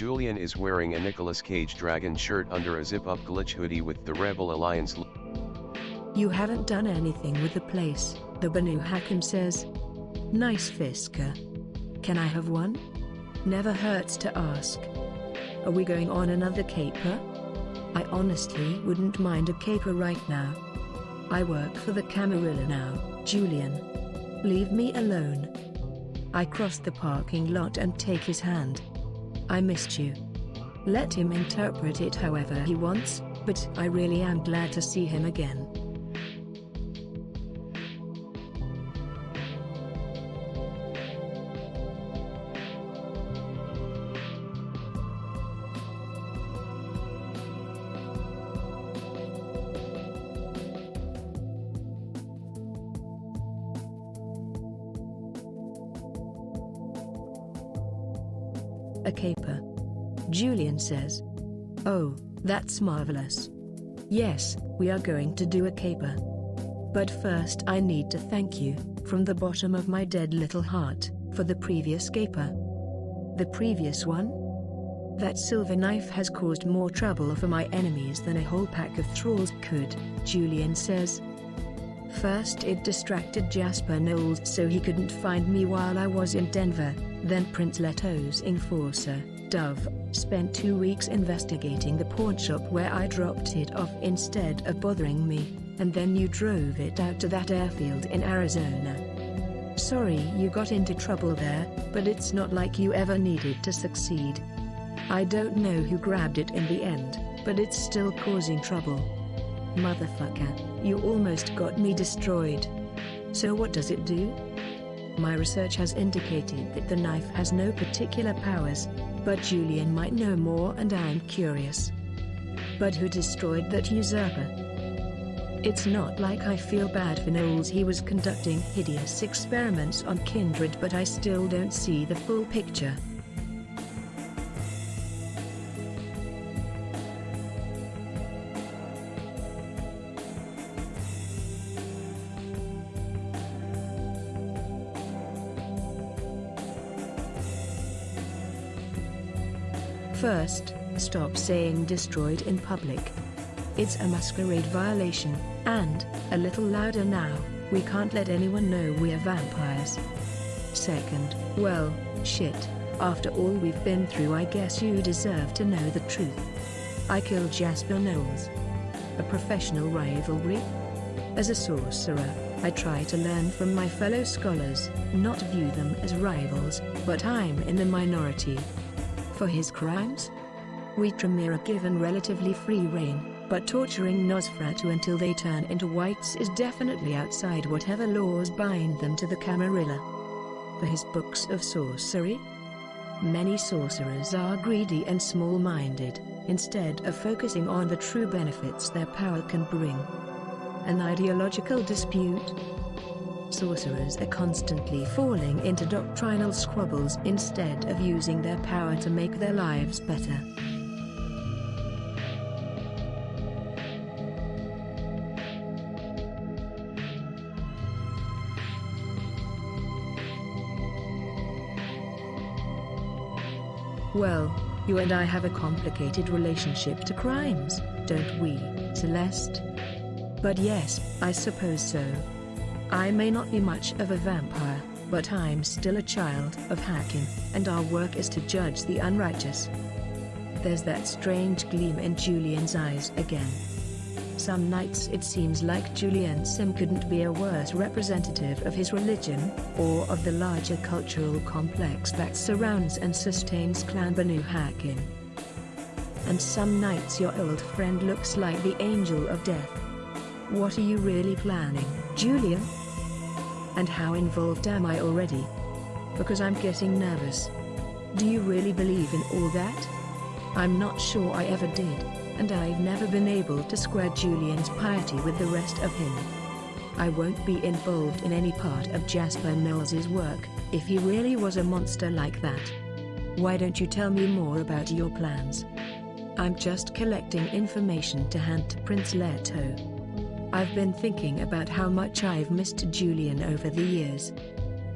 Julian is wearing a Nicolas Cage dragon shirt under a zip-up glitch hoodie with the Rebel Alliance You haven't done anything with the place, the Banu Hakim says. Nice Fisker. Can I have one? Never hurts to ask. Are we going on another caper? I honestly wouldn't mind a caper right now. I work for the Camarilla now, Julian. Leave me alone. I cross the parking lot and take his hand. I missed you. Let him interpret it however he wants, but I really am glad to see him again. A caper. Julian says. Oh, that's marvelous. Yes, we are going to do a caper. But first I need to thank you, from the bottom of my dead little heart, for the previous caper. The previous one? That silver knife has caused more trouble for my enemies than a whole pack of thralls could, Julian says. First it distracted Jasper Knowles so he couldn't find me while I was in Denver, then Prince Leto's enforcer, Dove, spent 2 weeks investigating the pawnshop where I dropped it off instead of bothering me, and then you drove it out to that airfield in Arizona. Sorry you got into trouble there, but it's not like you ever needed to succeed. I don't know who grabbed it in the end, but it's still causing trouble. Motherfucker, you almost got me destroyed. So what does it do? My research has indicated that the knife has no particular powers, but Julian might know more and I'm curious. But who destroyed that usurper? It's not like I feel bad for Knowles. He was conducting hideous experiments on Kindred, but I still don't see the full picture. First, stop saying destroyed in public. It's a masquerade violation, and, a little louder now, we can't let anyone know we're vampires. Second, well, shit, after all we've been through I guess you deserve to know the truth. I killed Jasper Knowles. A professional rivalry? As a sorcerer, I try to learn from my fellow scholars, not view them as rivals, but I'm in the minority. For his crimes? We Tremere are given relatively free rein, but torturing Nosferatu until they turn into whites is definitely outside whatever laws bind them to the Camarilla. For his books of sorcery? Many sorcerers are greedy and small-minded, instead of focusing on the true benefits their power can bring. An ideological dispute? Sorcerers are constantly falling into doctrinal squabbles instead of using their power to make their lives better. Well, you and I have a complicated relationship to crimes, don't we, Celeste? But yes, I suppose so. I may not be much of a vampire, but I'm still a child of Hakim, and our work is to judge the unrighteous. There's that strange gleam in Julian's eyes again. Some nights it seems like Julian Sim couldn't be a worse representative of his religion, or of the larger cultural complex that surrounds and sustains Clan Banu Hakim. And some nights your old friend looks like the angel of death. What are you really planning, Julian? And how involved am I already? Because I'm getting nervous. Do you really believe in all that? I'm not sure I ever did, and I've never been able to square Julian's piety with the rest of him. I won't be involved in any part of Jasper Knowles' work, if he really was a monster like that. Why don't you tell me more about your plans? I'm just collecting information to hand to Prince Leto. I've been thinking about how much I've missed Julian over the years.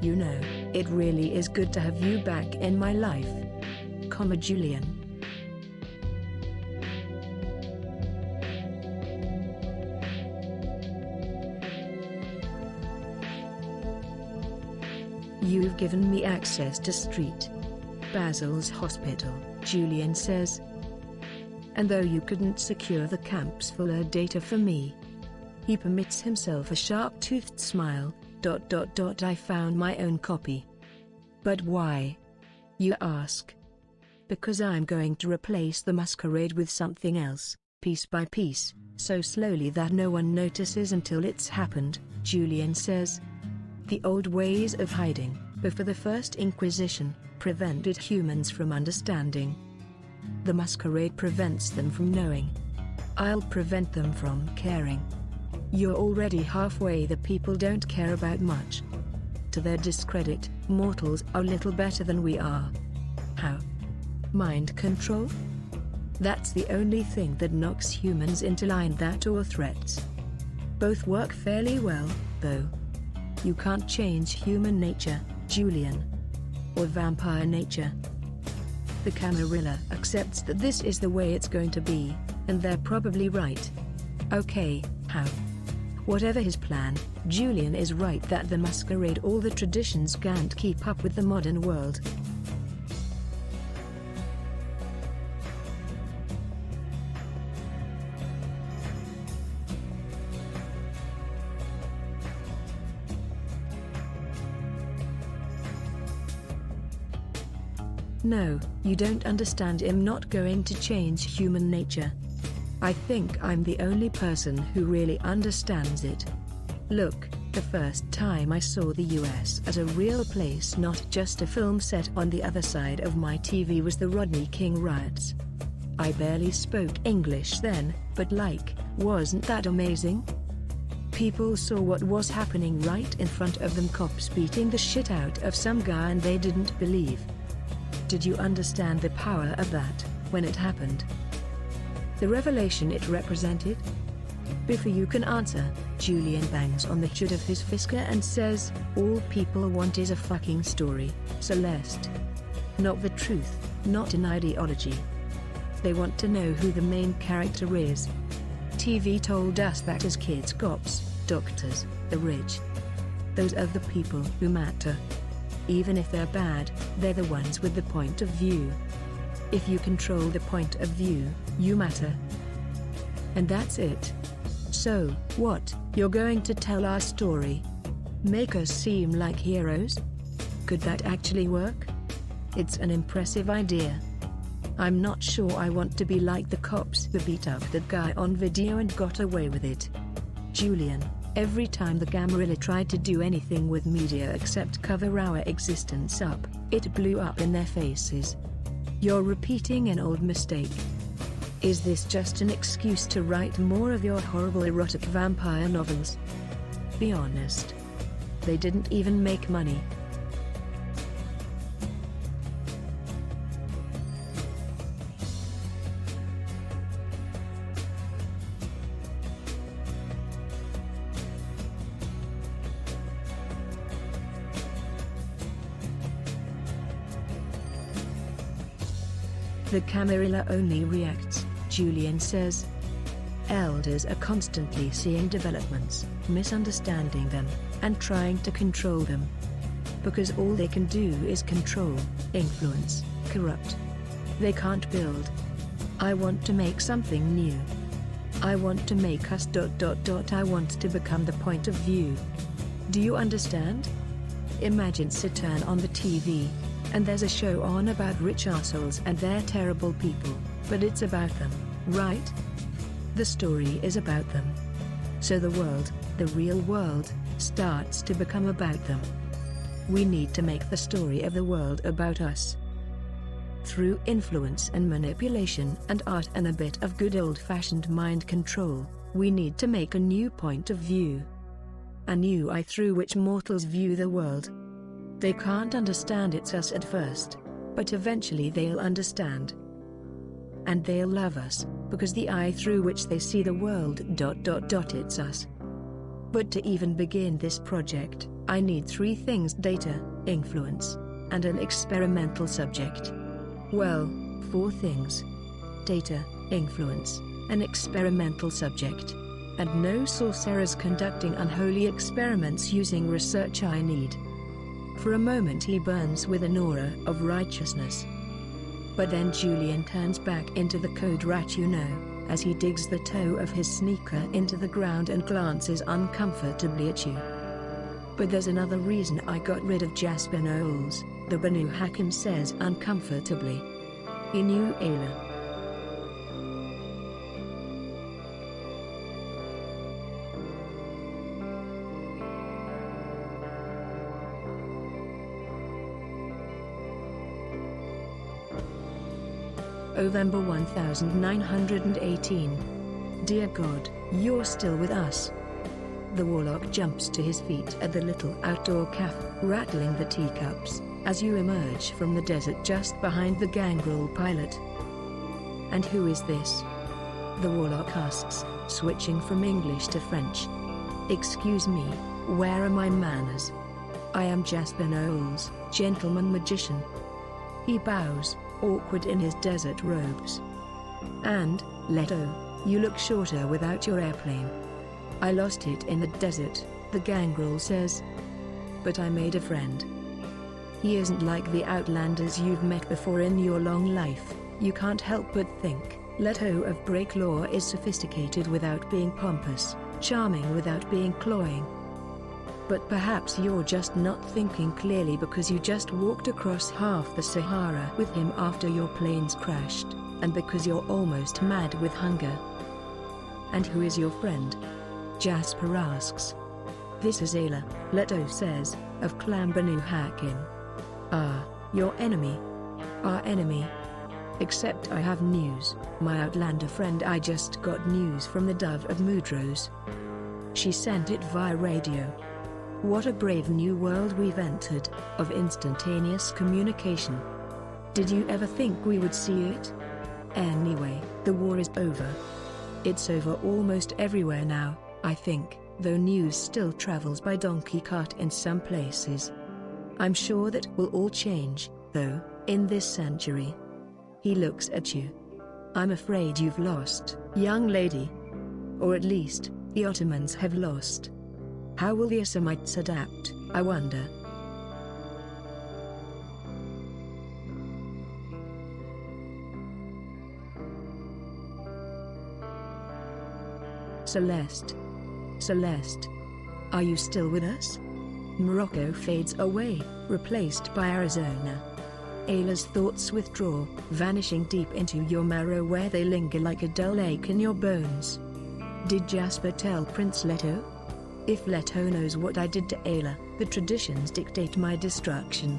You know, it really is good to have you back in my life. Julian. You've given me access to Street Basil's hospital, Julian says. And though you couldn't secure the camp's fuller data for me. He permits himself a sharp-toothed smile. I found my own copy. But why? You ask. Because I'm going to replace the Masquerade with something else, piece by piece, so slowly that no one notices until it's happened, Julian says. The old ways of hiding, before the First Inquisition, prevented humans from understanding. The Masquerade prevents them from knowing. I'll prevent them from caring. You're already halfway. The people don't care about much. To their discredit, mortals are little better than we are. How? Mind control? That's the only thing that knocks humans into line, that or threats. Both work fairly well, though. You can't change human nature, Julian. Or vampire nature. The Camarilla accepts that this is the way it's going to be, and they're probably right. Okay, how? Whatever his plan, Julian is right that the Masquerade, all the traditions can't keep up with the modern world. No, you don't understand. I'm not going to change human nature. I think I'm the only person who really understands it. Look, the first time I saw the US as a real place, not just a film set on the other side of my TV, was the Rodney King riots. I barely spoke English then, but wasn't that amazing? People saw what was happening right in front of them, cops beating the shit out of some guy, and they didn't believe. Did you understand the power of that, when it happened? The revelation it represented? Before you can answer, Julian bangs on the hood of his Fisker and says, all people want is a fucking story, Celeste. Not the truth, not an ideology. They want to know who the main character is. TV told us that as kids, cops, doctors, the rich. Those are the people who matter. Even if they're bad, they're the ones with the point of view. If you control the point of view, you matter. And that's it. So, what? You're going to tell our story? Make us seem like heroes? Could that actually work? It's an impressive idea. I'm not sure I want to be like the cops who beat up that guy on video and got away with it. Julian, every time the Camarilla tried to do anything with media except cover our existence up, it blew up in their faces. You're repeating an old mistake. Is this just an excuse to write more of your horrible erotic vampire novels? Be honest. They didn't even make money. The Camarilla only reacts, Julian says. Elders are constantly seeing developments, misunderstanding them, and trying to control them. Because all they can do is control, influence, corrupt. They can't build. I want to make something new. I want to make us ... I want to become the point of view. Do you understand? Imagine turn on the TV. And there's a show on about rich assholes and they're terrible people, but it's about them, right? The story is about them. So the world, the real world, starts to become about them. We need to make the story of the world about us. Through influence and manipulation and art and a bit of good old-fashioned mind control, we need to make a new point of view. A new eye through which mortals view the world. They can't understand it's us at first, but eventually they'll understand. And they'll love us, because the eye through which they see the world ... it's us. But to even begin this project, I need 3 things: data, influence, and an experimental subject. Well, 4 things. Data, influence, an experimental subject. And no sorcerers conducting unholy experiments using research I need. For a moment he burns with an aura of righteousness. But then Julian turns back into the code rat you know, as he digs the toe of his sneaker into the ground and glances uncomfortably at you. But there's another reason I got rid of Jasper Knowles, the Banu Hakim says uncomfortably. He knew Ayla. November 1918. Dear God, you're still with us. The warlock jumps to his feet at the little outdoor cafe, rattling the teacups, as you emerge from the desert just behind the gangrel pilot. And who is this? The warlock asks, switching from English to French. Excuse me, where are my manners? I am Jasper Knowles, gentleman magician. He bows, awkward in his desert robes. And, Leto, you look shorter without your airplane. I lost it in the desert, the gangrel says. But I made a friend. He isn't like the outlanders you've met before in your long life. You can't help but think, Leto of Breaklaw is sophisticated without being pompous, charming without being cloying. But perhaps you're just not thinking clearly because you just walked across half the Sahara with him after your planes crashed, and because you're almost mad with hunger. And who is your friend? Jasper asks. This is Ayla, Leto says, of Clan Banu Hakim. Ah, your enemy. Our enemy. Except I have news, my outlander friend. I just got news from the Dove of Mudros. She sent it via radio. What a brave new world we've entered, of instantaneous communication. Did you ever think we would see it? Anyway, the war is over. It's over almost everywhere now, I think, though news still travels by donkey cart in some places. I'm sure that will all change, though, in this century. He looks at you. I'm afraid you've lost, young lady. Or at least, the Ottomans have lost. How will the Assamites adapt, I wonder? Celeste. Celeste. Are you still with us? Morocco fades away, replaced by Arizona. Ayla's thoughts withdraw, vanishing deep into your marrow where they linger like a dull ache in your bones. Did Jasper tell Prince Leto? If Leto knows what I did to Ayla, the traditions dictate my destruction.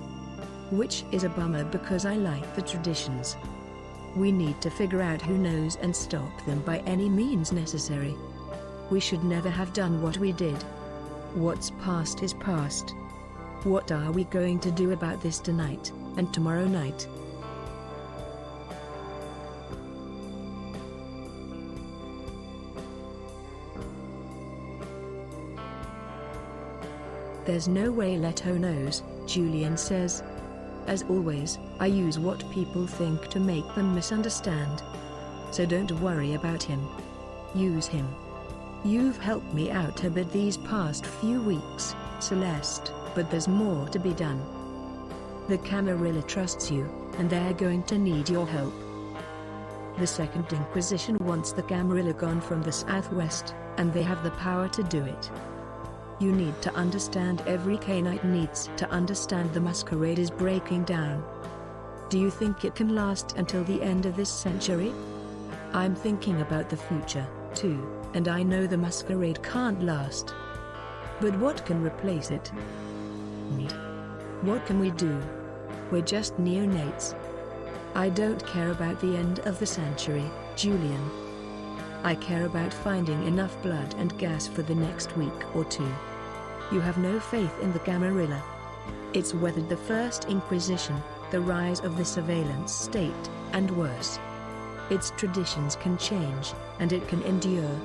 Which is a bummer because I like the traditions. We need to figure out who knows and stop them by any means necessary. We should never have done what we did. What's past is past. What are we going to do about this tonight, and tomorrow night? There's no way Leto knows, Julian says. As always, I use what people think to make them misunderstand. So don't worry about him. Use him. You've helped me out a bit these past few weeks, Celeste, but there's more to be done. The Camarilla trusts you, and they're going to need your help. The Second Inquisition wants the Camarilla gone from the southwest, and they have the power to do it. You need to understand, every Canaanite needs to understand the Masquerade is breaking down. Do you think it can last until the end of this century? I'm thinking about the future, too, and I know the Masquerade can't last. But what can replace it? What can we do? We're just neonates. I don't care about the end of the century, Julian. I care about finding enough blood and gas for the next week or two. You have no faith in the Camarilla. It's weathered the First Inquisition, the rise of the surveillance state, and worse. Its traditions can change, and it can endure.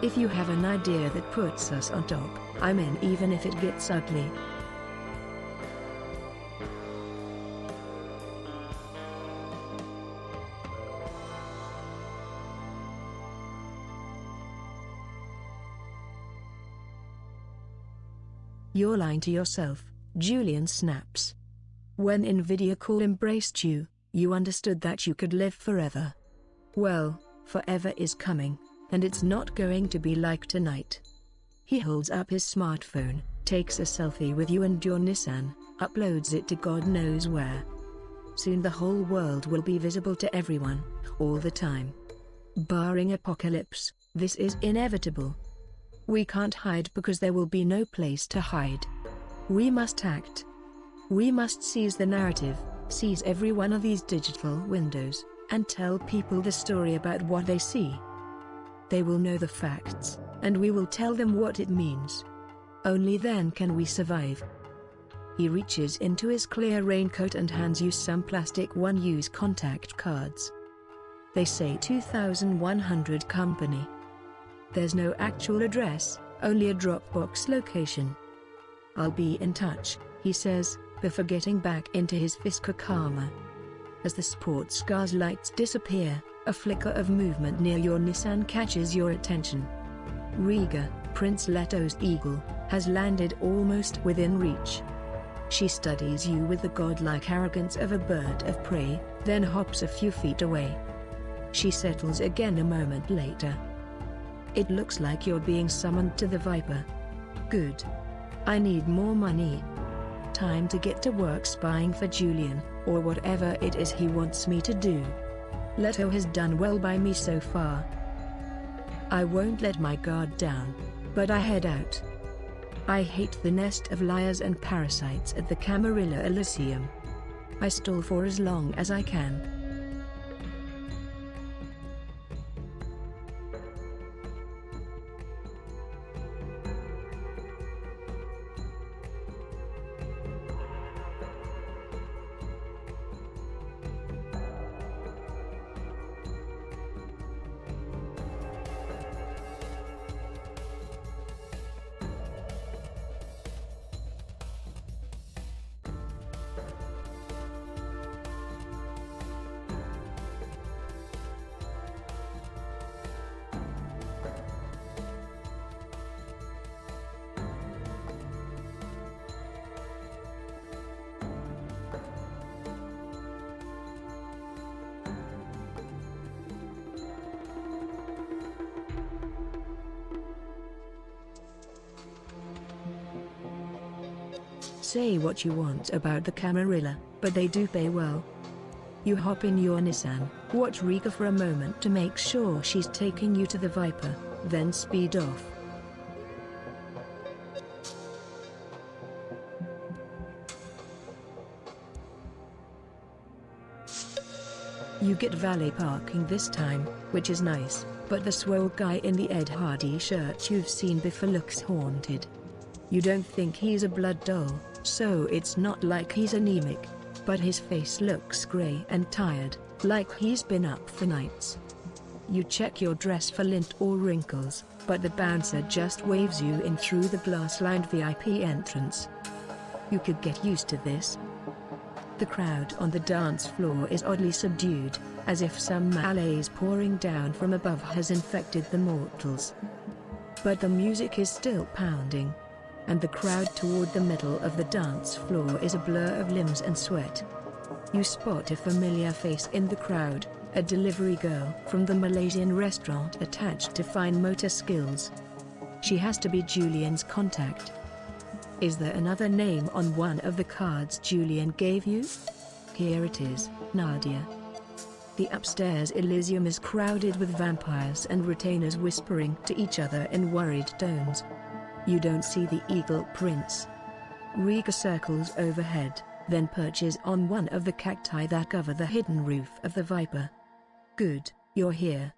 If you have an idea that puts us on top, I'm in even if it gets ugly. You're lying to yourself, Julian snaps. When Nvidia Core embraced you, you understood that you could live forever. Well, forever is coming, and it's not going to be like tonight. He holds up his smartphone, takes a selfie with you and your Nissan, uploads it to God knows where. Soon the whole world will be visible to everyone, all the time. Barring apocalypse, this is inevitable. We can't hide because there will be no place to hide. We must act. We must seize the narrative, seize every one of these digital windows, and tell people the story about what they see. They will know the facts, and we will tell them what it means. Only then can we survive. He reaches into his clear raincoat and hands you some plastic one-use contact cards. They say 2100 company. There's no actual address, only a Dropbox location. I'll be in touch, he says, before getting back into his Fisker Karma. As the sports car's lights disappear, a flicker of movement near your Nissan catches your attention. Riga, Prince Leto's eagle, has landed almost within reach. She studies you with the godlike arrogance of a bird of prey, then hops a few feet away. She settles again a moment later. It looks like you're being summoned to the Viper. Good. I need more money. Time to get to work spying for Julian, or whatever it is he wants me to do. Leto has done well by me so far. I won't let my guard down, but I head out. I hate the nest of liars and parasites at the Camarilla Elysium. I stall for as long as I can. Say what you want about the Camarilla, but they do pay well. You hop in your Nissan, watch Riga for a moment to make sure she's taking you to the Viper, then speed off. You get valet parking this time, which is nice, but the swole guy in the Ed Hardy shirt you've seen before looks haunted. You don't think he's a blood doll, so it's not like he's anemic, but his face looks grey and tired, like he's been up for nights. You check your dress for lint or wrinkles, but the bouncer just waves you in through the glass-lined VIP entrance. You could get used to this. The crowd on the dance floor is oddly subdued, as if some malaise pouring down from above has infected the mortals. But the music is still pounding, and the crowd toward the middle of the dance floor is a blur of limbs and sweat. You spot a familiar face in the crowd, a delivery girl from the Malaysian restaurant attached to Fine Motor Skills. She has to be Julian's contact. Is there another name on one of the cards Julian gave you? Here it is, Nadia. The upstairs Elysium is crowded with vampires and retainers whispering to each other in worried tones. You don't see the Eagle Prince. Riga circles overhead, then perches on one of the cacti that cover the hidden roof of the Viper. Good, you're here.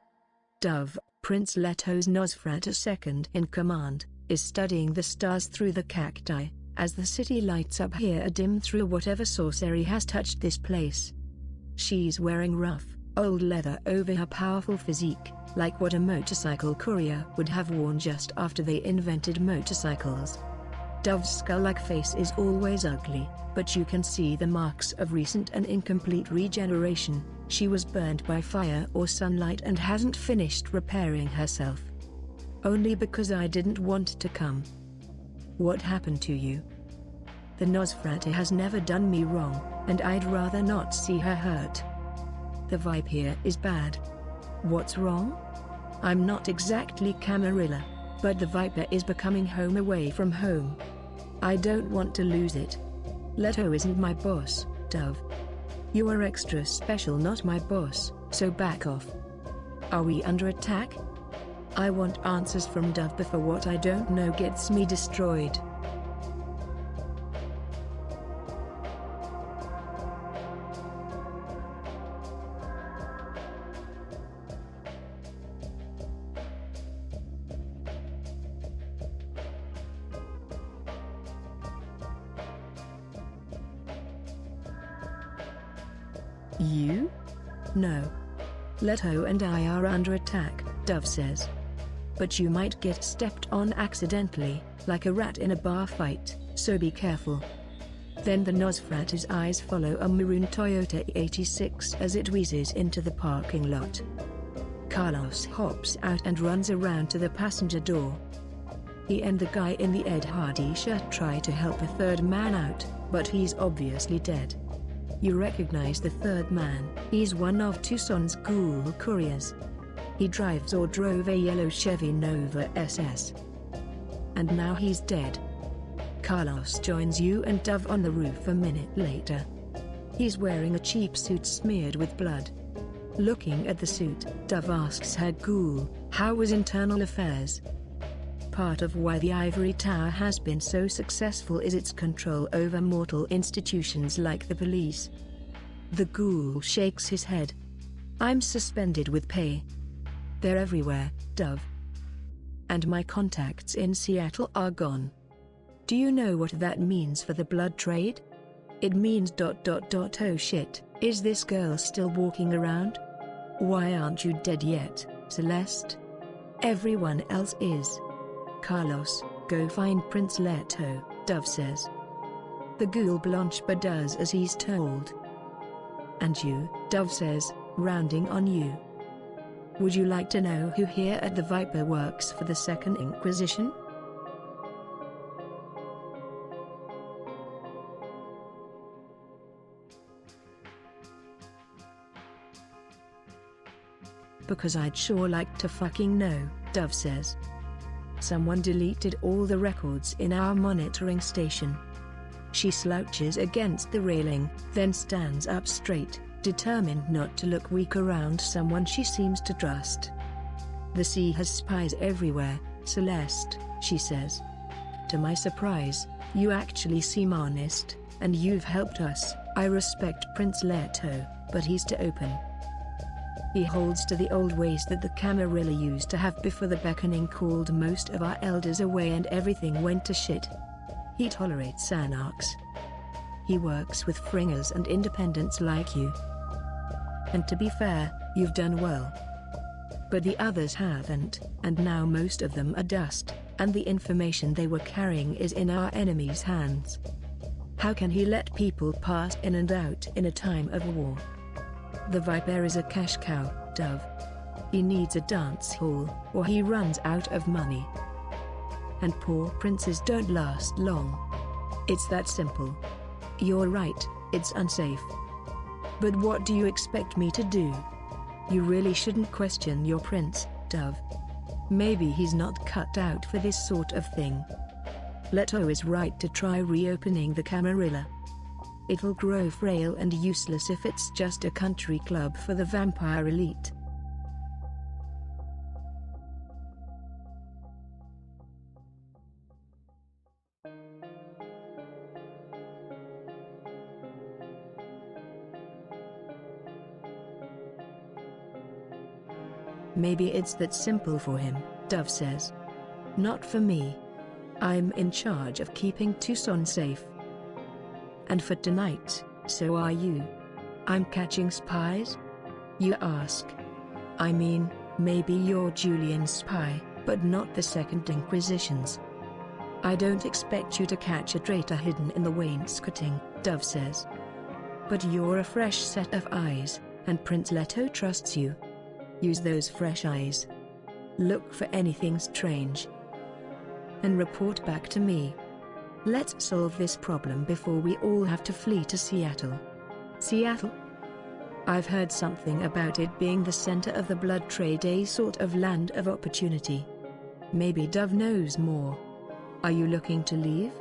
Dove, Prince Leto's Nosferatu second in command, is studying the stars through the cacti, as the city lights up here dim through whatever sorcery has touched this place. She's wearing rough, old leather over her powerful physique, like what a motorcycle courier would have worn just after they invented motorcycles. Dove's skull-like face is always ugly, but you can see the marks of recent and incomplete regeneration. She was burned by fire or sunlight and hasn't finished repairing herself. Only because I didn't want to come. What happened to you? The Nosferatu has never done me wrong, and I'd rather not see her hurt. The vibe here is bad. What's wrong? I'm not exactly Camarilla, but the Viper is becoming home away from home. I don't want to lose it. Leto isn't my boss, Dove. You are extra special, not my boss, so back off. Are we under attack? I want answers from Dove before what I don't know gets me destroyed. You? No. Leto and I are under attack, Dove says. But you might get stepped on accidentally, like a rat in a bar fight, so be careful. Then the Nosferatu's eyes follow a maroon Toyota 86 as it whizzes into the parking lot. Carlos hops out and runs around to the passenger door. He and the guy in the Ed Hardy shirt try to help a third man out, but he's obviously dead. You recognize the third man. He's one of Tucson's ghoul couriers. He drives or drove a yellow Chevy Nova SS. And now he's dead. Carlos joins you and Dove on the roof a minute later. He's wearing a cheap suit smeared with blood. Looking at the suit, Dove asks her ghoul, "How was internal affairs?" Part of why the Ivory Tower has been so successful is its control over mortal institutions like the police. The ghoul shakes his head. I'm suspended with pay. They're everywhere, Dove. And my contacts in Seattle are gone. Do you know what that means for the blood trade? It means ... Oh shit, is this girl still walking around? Why aren't you dead yet, Celeste? Everyone else is. Carlos, go find Prince Leto, Dove says. The ghoul Blanchba does as he's told. And you, Dove says, rounding on you. Would you like to know who here at the Viper works for the Second Inquisition? Because I'd sure like to fucking know, Dove says. Someone deleted all the records in our monitoring station. She slouches against the railing, then stands up straight, determined not to look weak around someone she seems to trust. The sea has spies everywhere, Celeste, she says. To my surprise, you actually seem honest, and you've helped us. I respect Prince Leto, but he's too open. He holds to the old ways that the Camarilla used to have before the Beckoning called most of our elders away and everything went to shit. He tolerates anarchs. He works with fringers and independents like you. And to be fair, you've done well. But the others haven't, and now most of them are dust, and the information they were carrying is in our enemies' hands. How can he let people pass in and out in a time of war? The Viper is a cash cow, Dove. He needs a dance hall, or he runs out of money. And poor princes don't last long. It's that simple. You're right, it's unsafe. But what do you expect me to do? You really shouldn't question your prince, Dove. Maybe he's not cut out for this sort of thing. Leto is right to try reopening the Camarilla. It'll grow frail and useless if it's just a country club for the vampire elite. Maybe it's that simple for him, Dove says. Not for me. I'm in charge of keeping Tucson safe. And for tonight, so are you. I'm catching spies? You ask. I mean, maybe you're Julian's spy, but not the Second Inquisition's. I don't expect you to catch a traitor hidden in the wainscoting, Dove says. But you're a fresh set of eyes, and Prince Leto trusts you. Use those fresh eyes. Look for anything strange. And report back to me. Let's solve this problem before we all have to flee to Seattle. Seattle? I've heard something about it being the center of the blood trade, a sort of land of opportunity. Maybe Dove knows more. Are you looking to leave?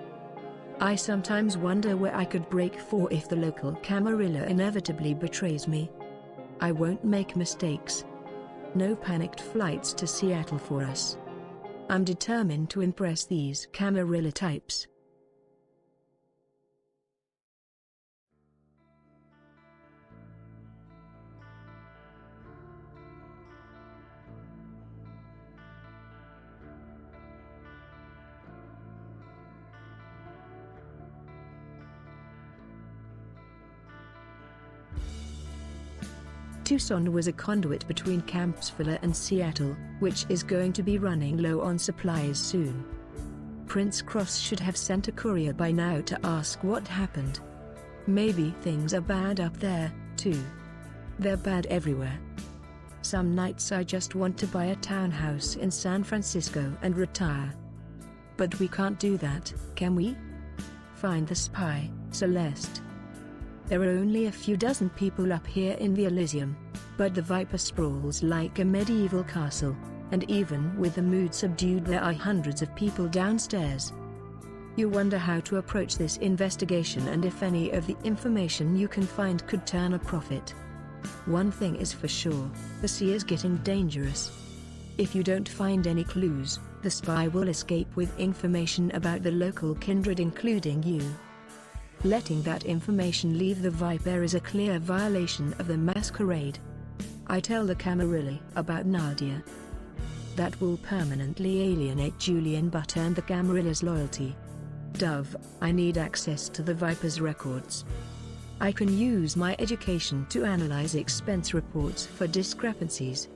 I sometimes wonder where I could break for if the local camarilla inevitably betrays me. I won't make mistakes. No panicked flights to Seattle for us. I'm determined to impress these camarilla types. Tucson was a conduit between Campsville and Seattle, which is going to be running low on supplies soon. Prince Cross should have sent a courier by now to ask what happened. Maybe things are bad up there, too. They're bad everywhere. Some nights I just want to buy a townhouse in San Francisco and retire. But we can't do that, can we? Find the spy, Celeste. There are only a few dozen people up here in the Elysium, but the Viper sprawls like a medieval castle, and even with the mood subdued there are hundreds of people downstairs. You wonder how to approach this investigation and if any of the information you can find could turn a profit. One thing is for sure, the sea is getting dangerous. If you don't find any clues, the spy will escape with information about the local kindred including you. Letting that information leave the Viper is a clear violation of the Masquerade. I tell the Camarilla about Nadia. That will permanently alienate Julian but earn the Camarilla's loyalty. Dove, I need access to the Viper's records. I can use my education to analyze expense reports for discrepancies.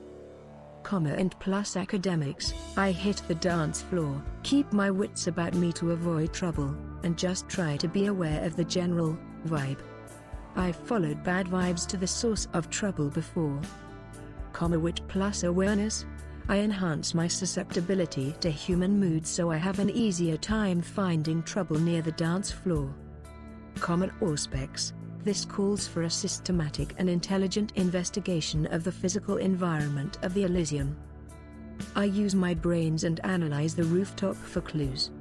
And plus academics, I hit the dance floor, keep my wits about me to avoid trouble, and just try to be aware of the general vibe. I've followed bad vibes to the source of trouble before. Wit plus awareness, I enhance my susceptibility to human moods so I have an easier time finding trouble near the dance floor. Auspex. This calls for a systematic and intelligent investigation of the physical environment of the Elysium. I use my brains and analyze the rooftop for clues.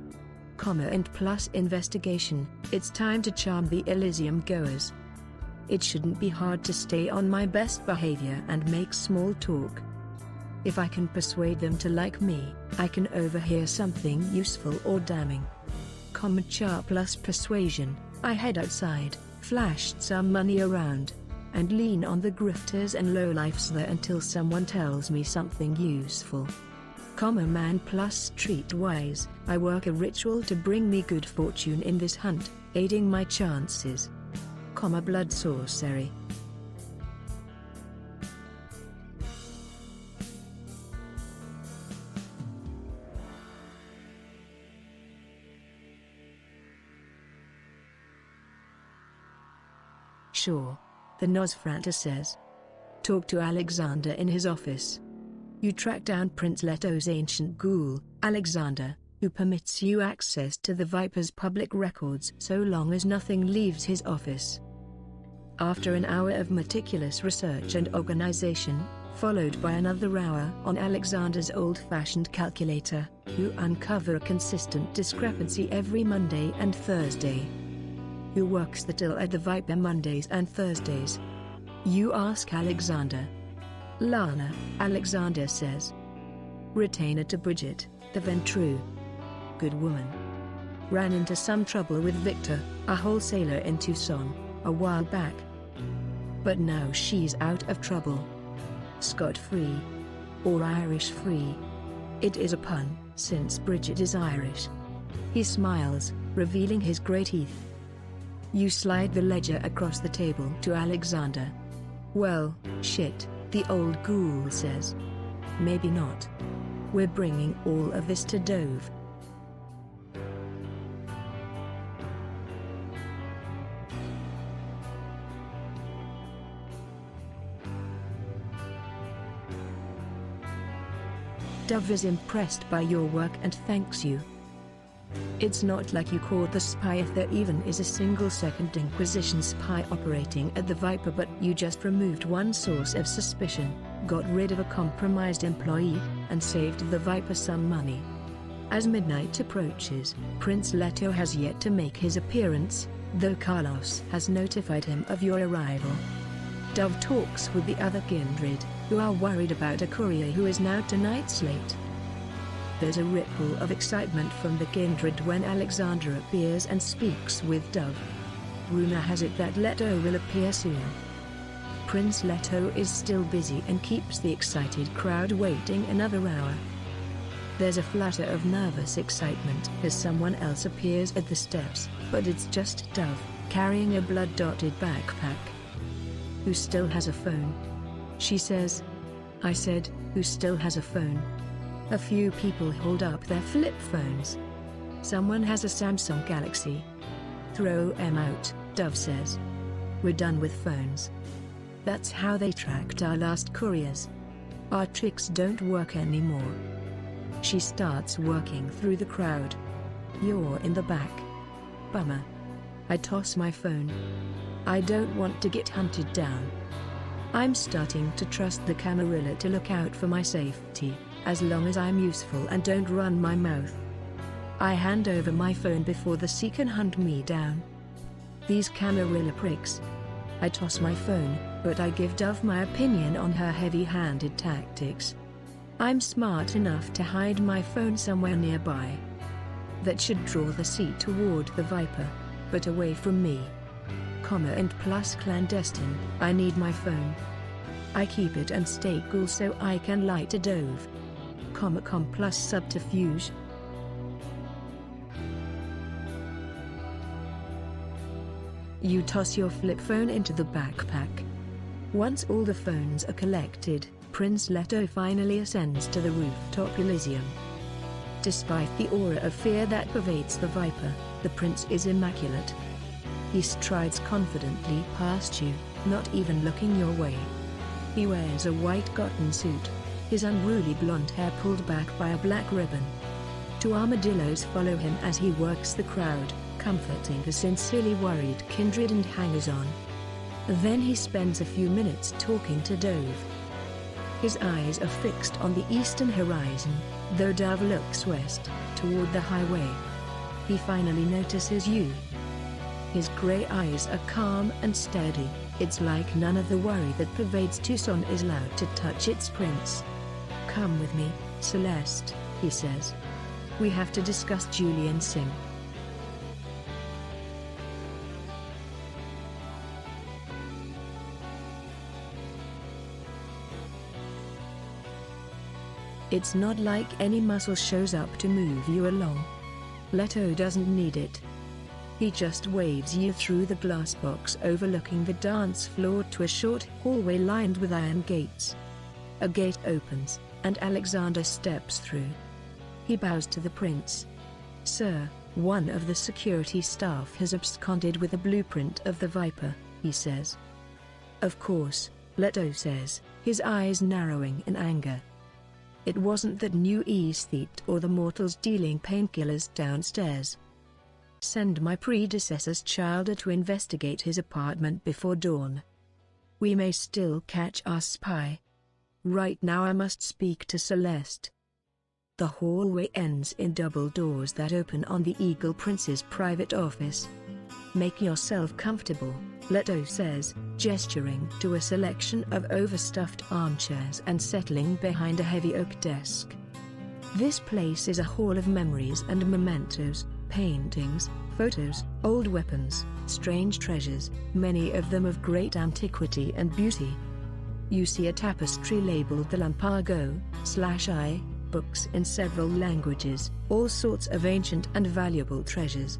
And plus investigation, it's time to charm the Elysium goers. It shouldn't be hard to stay on my best behavior and make small talk. If I can persuade them to like me, I can overhear something useful or damning. Char plus persuasion, I head outside, flashed some money around, and lean on the grifters and lowlifes there until someone tells me something useful. Man plus streetwise, I work a ritual to bring me good fortune in this hunt, aiding my chances. Blood sorcery. Sure. The Nosferatu says. Talk to Alexander in his office. You track down Prince Leto's ancient ghoul, Alexander, who permits you access to the Viper's public records so long as nothing leaves his office. After an hour of meticulous research and organization, followed by another hour on Alexander's old-fashioned calculator, you uncover a consistent discrepancy every Monday and Thursday. Who works the till at the Viper Mondays and Thursdays? You ask Alexander. Lana, Alexander says. Retainer to Bridget, the Ventru. Good woman. Ran into some trouble with Victor, a wholesaler in Tucson, a while back. But now she's out of trouble. Scot-free. Or Irish-free. It is a pun, since Bridget is Irish. He smiles, revealing his grey teeth. You slide the ledger across the table to Alexander. Well, shit, the old ghoul says. Maybe not. We're bringing all of this to Dove. Dove is impressed by your work and thanks you. It's not like you caught the spy if there even is a single second Inquisition spy operating at the Viper, but you just removed one source of suspicion, got rid of a compromised employee, and saved the Viper some money. As midnight approaches, Prince Leto has yet to make his appearance, though Carlos has notified him of your arrival. Dove talks with the other kindred, who are worried about a courier who is now tonight's late. There's a ripple of excitement from the kindred when Alexander appears and speaks with Dove. Rumor has it that Leto will appear soon. Prince Leto is still busy and keeps the excited crowd waiting another hour. There's a flutter of nervous excitement as someone else appears at the steps, but it's just Dove, carrying a blood-dotted backpack. Who still has a phone? She says. I said, who still has a phone? A few people hold up their flip phones. Someone has a Samsung Galaxy. Throw them out, Dove says. We're done with phones. That's how they tracked our last couriers. Our tricks don't work anymore. She starts working through the crowd. You're in the back. Bummer. I toss my phone. I don't want to get hunted down. I'm starting to trust the Camarilla to look out for my safety, as long as I'm useful and don't run my mouth. I hand over my phone before the Sea can hunt me down. These Camarilla pricks. I toss my phone, but I give Dove my opinion on her heavy-handed tactics. I'm smart enough to hide my phone somewhere nearby. That should draw the Sea toward the Viper, but away from me. And plus clandestine, I need my phone. I keep it and stay cool so I can light a dove. Plus subterfuge. You toss your flip phone into the backpack. Once all the phones are collected, Prince Leto finally ascends to the rooftop Elysium. Despite the aura of fear that pervades the Viper, the prince is immaculate. He strides confidently past you, not even looking your way. He wears a white cotton suit, his unruly blonde hair pulled back by a black ribbon. Two armadillos follow him as he works the crowd, comforting the sincerely worried kindred and hangers-on. Then he spends a few minutes talking to Dove. His eyes are fixed on the eastern horizon, though Dove looks west, toward the highway. He finally notices you. His grey eyes are calm and steady. It's like none of the worry that pervades Tucson is allowed to touch its prince. Come with me, Celeste, he says. We have to discuss Julian Sim. It's not like any muscle shows up to move you along. Leto doesn't need it. He just waves you through the glass box overlooking the dance floor to a short hallway lined with iron gates. A gate opens, and Alexander steps through. He bows to the prince. Sir, one of the security staff has absconded with a blueprint of the Viper, he says. Of course, Leto says, his eyes narrowing in anger. It wasn't that new aesthete or the mortals dealing painkillers downstairs. Send my predecessor's childer to investigate his apartment before dawn. We may still catch our spy. Right now I must speak to Celeste. The hallway ends in double doors that open on the Eagle Prince's private office. Make yourself comfortable, Leto says, gesturing to a selection of overstuffed armchairs and settling behind a heavy oak desk. This place is a hall of memories and mementos, paintings, photos, old weapons, strange treasures, many of them of great antiquity and beauty. You see a tapestry labeled the Lampago/I, books in several languages, all sorts of ancient and valuable treasures.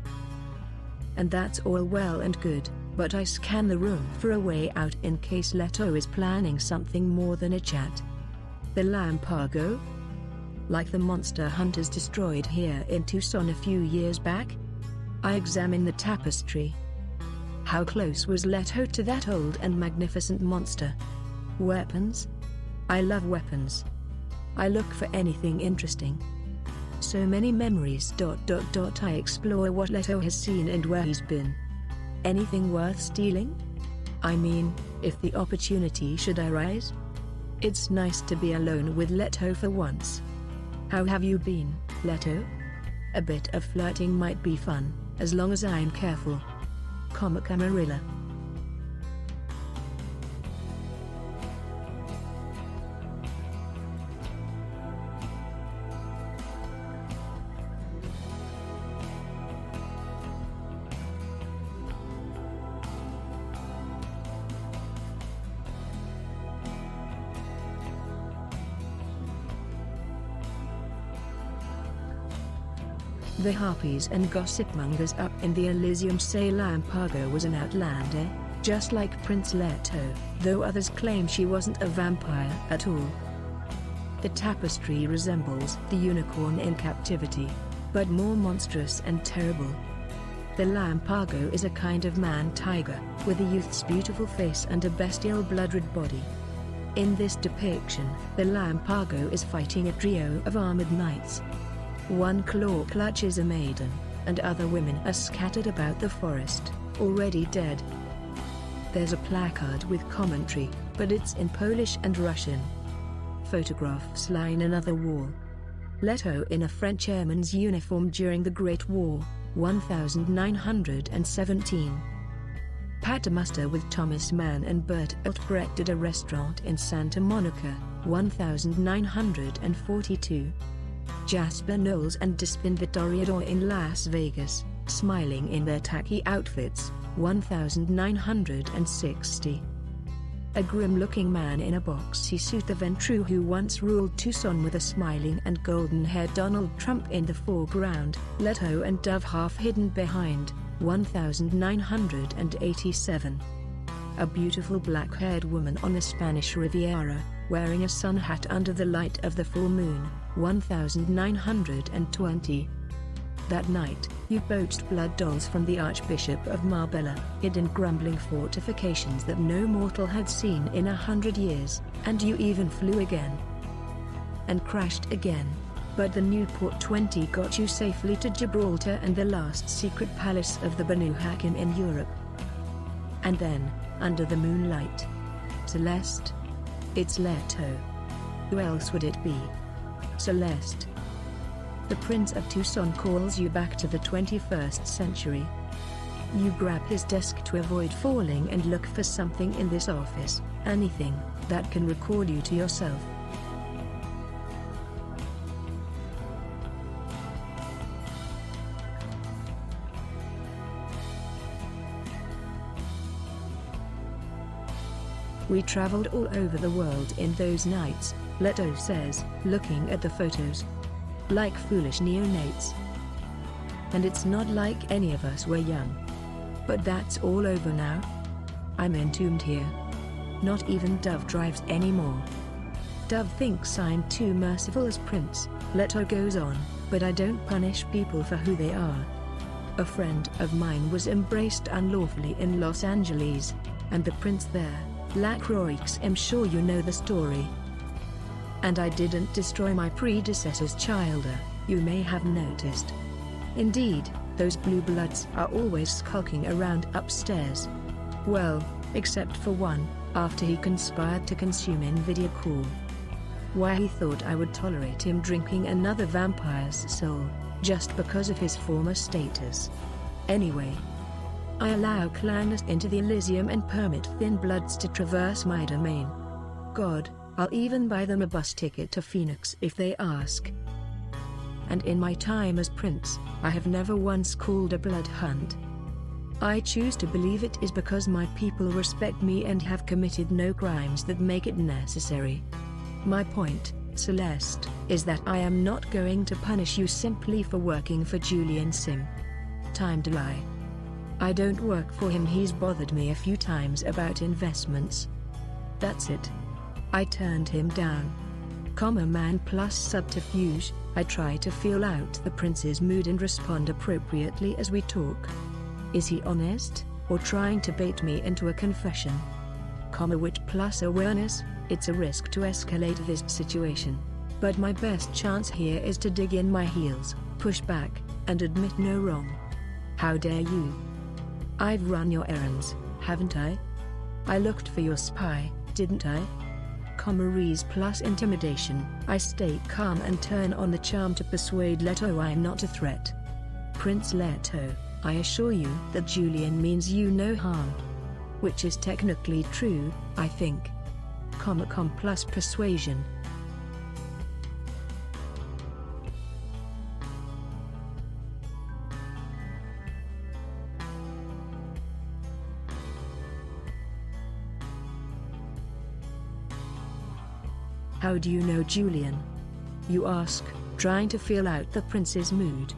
And that's all well and good, but I scan the room for a way out in case Leto is planning something more than a chat. The Lampago? Like the monster hunters destroyed here in Tucson a few years back? I examine the tapestry. How close was Leto to that old and magnificent monster? Weapons? I love weapons. I look for anything interesting. So many memories. I explore what Leto has seen and where he's been. Anything worth stealing? I mean, if the opportunity should arise? It's nice to be alone with Leto for once. How have you been, Leto? A bit of flirting might be fun, as long as I'm careful. Camarilla. The harpies and gossipmongers up in the Elysium say Lampago was an outlander, just like Prince Leto, though others claim she wasn't a vampire at all. The tapestry resembles the unicorn in captivity, but more monstrous and terrible. The Lampago is a kind of man-tiger, with a youth's beautiful face and a bestial blood-red body. In this depiction, the Lampago is fighting a trio of armored knights. One claw clutches a maiden, and other women are scattered about the forest, already dead. There's a placard with commentary, but it's in Polish and Russian. Photographs line another wall. Leto in a French airman's uniform during the Great War, 1917. Paternoster with Thomas Mann and Bert Altbrecht at a restaurant in Santa Monica, 1942. Jasper Knowles and Despin Vittoriador in Las Vegas, smiling in their tacky outfits, 1960. A grim-looking man in a boxy suit, the Ventru who once ruled Tucson, with a smiling and golden-haired Donald Trump in the foreground, Leto and Dove half hidden behind, 1987. A beautiful black-haired woman on the Spanish Riviera, wearing a sun hat under the light of the full moon, 1920. That night, you poached blood dolls from the Archbishop of Marbella, hid in grumbling fortifications that no mortal had seen in 100 years, and you even flew again. And crashed again. But the Newport 20 got you safely to Gibraltar and the last secret palace of the Banu Hakim in Europe. And then, under the moonlight, Celeste? It's Leto. Who else would it be? Celeste. The Prince of Tucson calls you back to the 21st century. You grab his desk to avoid falling and look for something in this office, anything that can recall you to yourself. We traveled all over the world in those nights, Leto says, looking at the photos. Like foolish neonates. And it's not like any of us were young. But that's all over now. I'm entombed here. Not even Dove drives anymore. Dove thinks I'm too merciful as Prince, Leto goes on, but I don't punish people for who they are. A friend of mine was embraced unlawfully in Los Angeles, and the prince there, Lacroix, I'm sure you know the story. And I didn't destroy my predecessor's childer, you may have noticed. Indeed, those blue bloods are always skulking around upstairs. Well, except for one, after he conspired to consume Nvidia Core. Why, he thought I would tolerate him drinking another vampire's soul, just because of his former status. Anyway, I allow clangers into the Elysium and permit thin bloods to traverse my domain. God, I'll even buy them a bus ticket to Phoenix if they ask. And in my time as prince, I have never once called a blood hunt. I choose to believe it is because my people respect me and have committed no crimes that make it necessary. My point, Celeste, is that I am not going to punish you simply for working for Julian Sim. Time to lie. I don't work for him, he's bothered me a few times about investments. That's it. I turned him down. Man plus subterfuge, I try to feel out the prince's mood and respond appropriately as we talk. Is he honest, or trying to bait me into a confession? Wit plus awareness, it's a risk to escalate this situation. But my best chance here is to dig in my heels, push back, and admit no wrong. How dare you? I've run your errands, haven't I? I looked for your spy, didn't I? Commerce plus intimidation. I stay calm and turn on the charm to persuade Leto I'm not a threat. Prince Leto, I assure you that Julian means you no harm. Which is technically true, I think. Com plus persuasion. How do you know Julian? You ask, trying to feel out the prince's mood.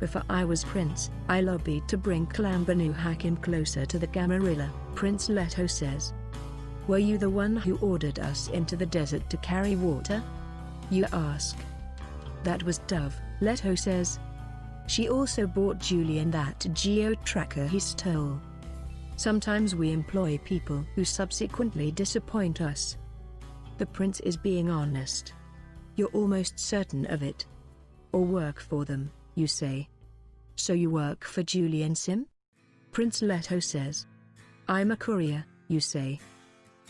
Before I was prince, I lobbied to bring Clan Banu Hakim closer to the Camarilla, Prince Leto says. Were you the one who ordered us into the desert to carry water? You ask. That was Dove, Leto says. She also bought Julian that geo-tracker he stole. Sometimes we employ people who subsequently disappoint us. The prince is being honest. You're almost certain of it. Or work for them, you say. So you work for Julian Sim? Prince Leto says. I'm a courier, you say.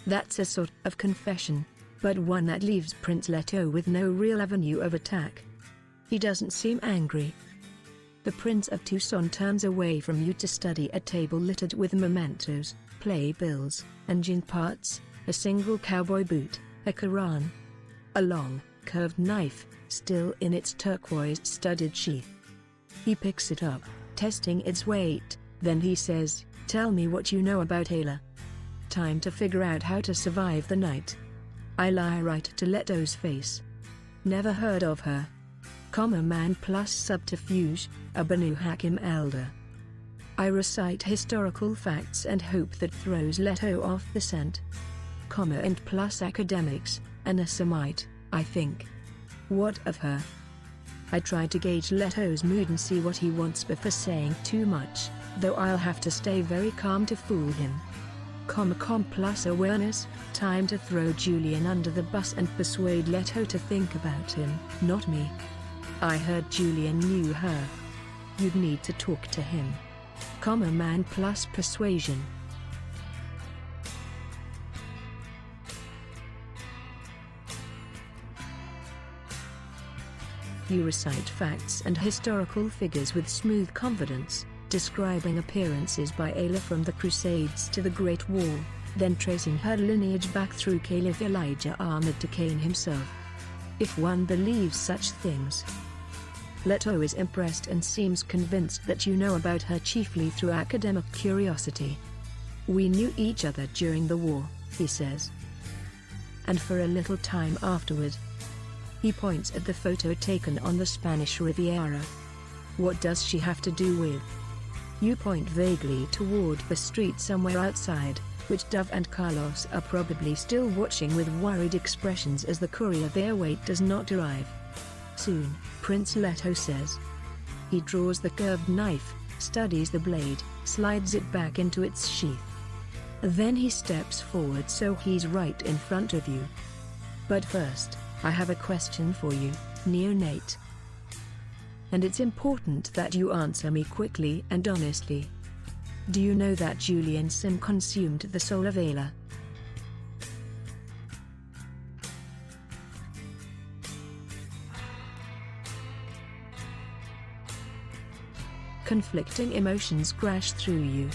That's a sort of confession, but one that leaves Prince Leto with no real avenue of attack. He doesn't seem angry. The Prince of Tucson turns away from you to study a table littered with mementos, playbills, engine parts, a single cowboy boot, a Quran, a long, curved knife, still in its turquoise-studded sheath. He picks it up, testing its weight, then he says, "Tell me what you know about Ayla." Time to figure out how to survive the night. I lie right to Leto's face. Never heard of her. Man plus subterfuge, a Banu Hakim elder. I recite historical facts and hope that throws Leto off the scent. And plus academics, an Semite, I think. What of her? I try to gauge Leto's mood and see what he wants before saying too much, though I'll have to stay very calm to fool him. Plus awareness, time to throw Julian under the bus and persuade Leto to think about him, not me. I heard Julian knew her. You'd need to talk to him. Man plus persuasion. You recite facts and historical figures with smooth confidence, describing appearances by Ayla from the Crusades to the Great Wall, then tracing her lineage back through Caliph Elijah Ahmed to Cain himself. If one believes such things. Leto is impressed and seems convinced that you know about her chiefly through academic curiosity. We knew each other during the war, he says. And for a little time afterward. He points at the photo taken on the Spanish Riviera. What does she have to do with? You point vaguely toward the street somewhere outside, which Dove and Carlos are probably still watching with worried expressions as the courier their wait does not arrive. Soon, Prince Leto says. He draws the curved knife, studies the blade, slides it back into its sheath. Then he steps forward so he's right in front of you. But first, I have a question for you, neonate. And it's important that you answer me quickly and honestly. Do you know that Julian Sim consumed the soul of Ayla? Conflicting emotions crash through you.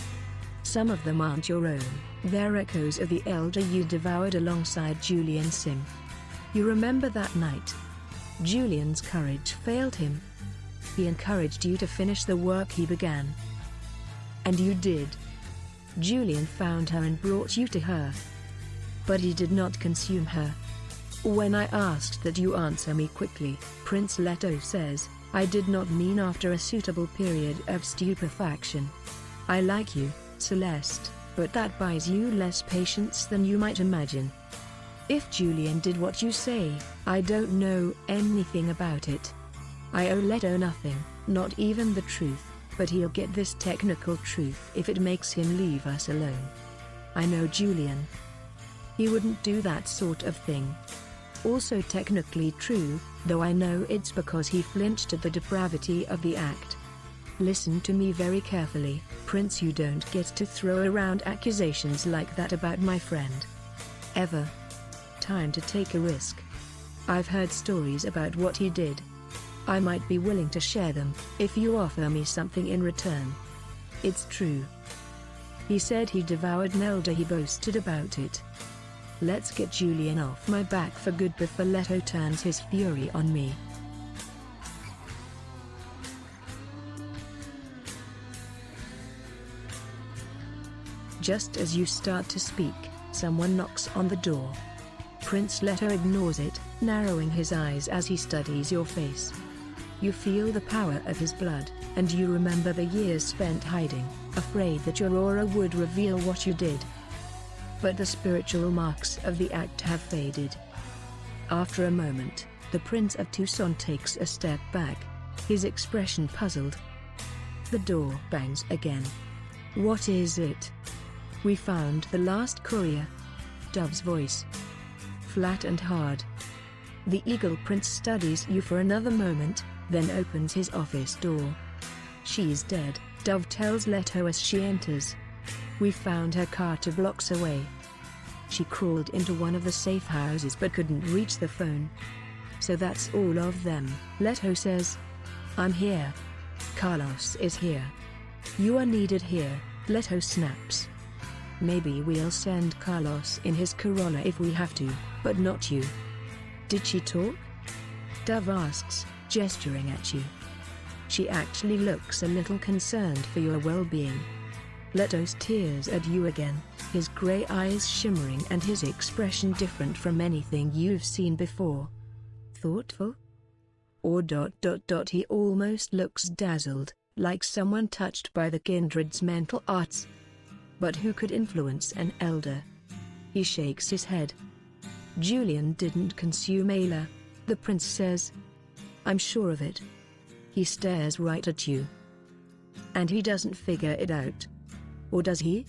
Some of them aren't your own, they're echoes of the elder you devoured alongside Julian Sim. You remember that night. Julian's courage failed him. He encouraged you to finish the work he began. And you did. Julian found her and brought you to her. But he did not consume her. When I asked that you answer me quickly, Prince Leto says, I did not mean after a suitable period of stupefaction. I like you, Celeste, but that buys you less patience than you might imagine. If Julian did what you say, I don't know anything about it. I owe Leto nothing, not even the truth, but he'll get this technical truth if it makes him leave us alone. I know Julian. He wouldn't do that sort of thing. Also technically true, though I know it's because he flinched at the depravity of the act. Listen to me very carefully, Prince, you don't get to throw around accusations like that about my friend. Ever. Time to take a risk. I've heard stories about what he did. I might be willing to share them, if you offer me something in return. It's true. He said he devoured an elder, he boasted about it. Let's get Julian off my back for good before Leto turns his fury on me. Just as you start to speak, someone knocks on the door. Prince Leto ignores it, narrowing his eyes as he studies your face. You feel the power of his blood, and you remember the years spent hiding, afraid that your aura would reveal what you did. But the spiritual marks of the act have faded. After a moment, the Prince of Tucson takes a step back, his expression puzzled. The door bangs again. What is it? We found the last courier. Dove's voice. Flat and hard. The Eagle Prince studies you for another moment, then opens his office door. She's dead, Dove tells Leto as she enters. We found her car 2 blocks away. She crawled into one of the safe houses but couldn't reach the phone. So that's all of them, Leto says. I'm here. Carlos is here. You are needed here, Leto snaps. Maybe we'll send Carlos in his Corolla if we have to, but not you. Did she talk? Dove asks, gesturing at you. She actually looks a little concerned for your well-being. Leto stares at you again, his grey eyes shimmering and his expression different from anything you've seen before. Thoughtful? Or ... He almost looks dazzled, like someone touched by the kindred's mental arts. But who could influence an elder? He shakes his head. Julian didn't consume Ayla, the prince says. I'm sure of it. He stares right at you. And he doesn't figure it out. Or does he?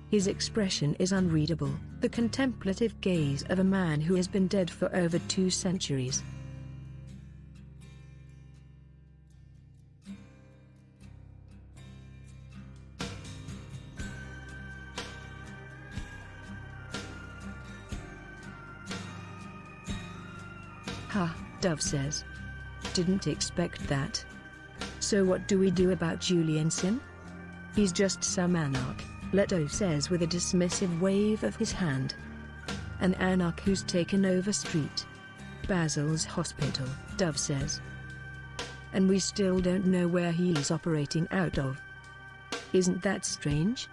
His expression is unreadable, the contemplative gaze of a man who has been dead for over 2 centuries. Ha, Dove says. Didn't expect that. So what do we do about Julian Sim? He's just some anarch, Leto says with a dismissive wave of his hand. An anarch who's taken over Street Basil's hospital, Dove says. And we still don't know where he's operating out of. Isn't that strange?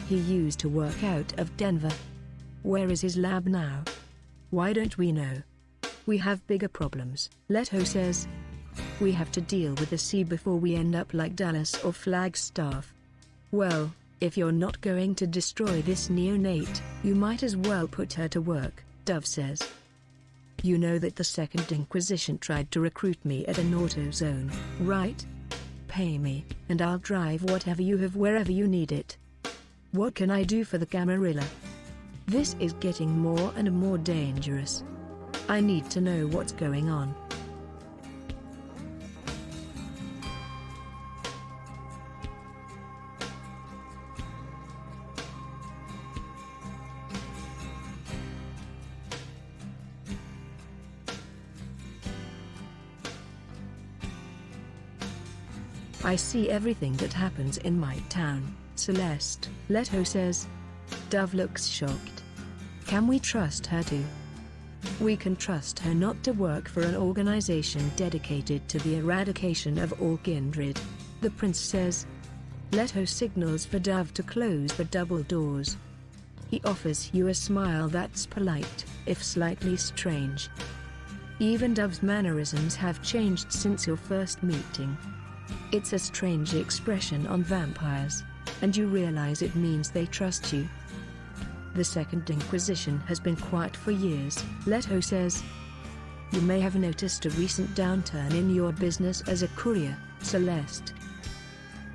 He used to work out of Denver. Where is his lab now? Why don't we know? We have bigger problems, Leto says. We have to deal with the sea before we end up like Dallas or Flagstaff. Well, if you're not going to destroy this neonate, you might as well put her to work, Dove says. You know that the Second Inquisition tried to recruit me at an auto zone, right? Pay me, and I'll drive whatever you have wherever you need it. What can I do for the Camarilla? This is getting more and more dangerous. I need to know what's going on. I see everything that happens in my town, Celeste, Leto says. Dove looks shocked. Can we trust her to? We can trust her not to work for an organization dedicated to the eradication of all kindred, the prince says. Leto signals for Dove to close the double doors. He offers you a smile that's polite, if slightly strange. Even Dove's mannerisms have changed since your first meeting. It's a strange expression on vampires, and you realize it means they trust you. The Second Inquisition has been quiet for years, Leto says. You may have noticed a recent downturn in your business as a courier, Celeste.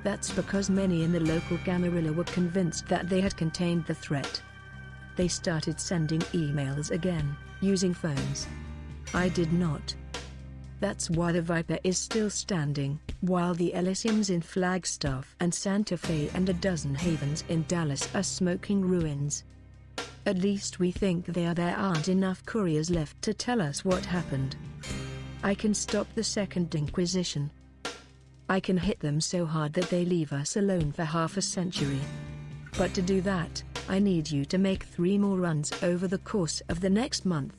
That's because many in the local Camarilla were convinced that they had contained the threat. They started sending emails again, using phones. I did not. That's why the Viper is still standing, while the Elysiums in Flagstaff and Santa Fe and a dozen havens in Dallas are smoking ruins. At least we think there aren't enough couriers left to tell us what happened. I can stop the Second Inquisition. I can hit them so hard that they leave us alone for half a century. But to do that, I need you to make 3 more runs over the course of the next month.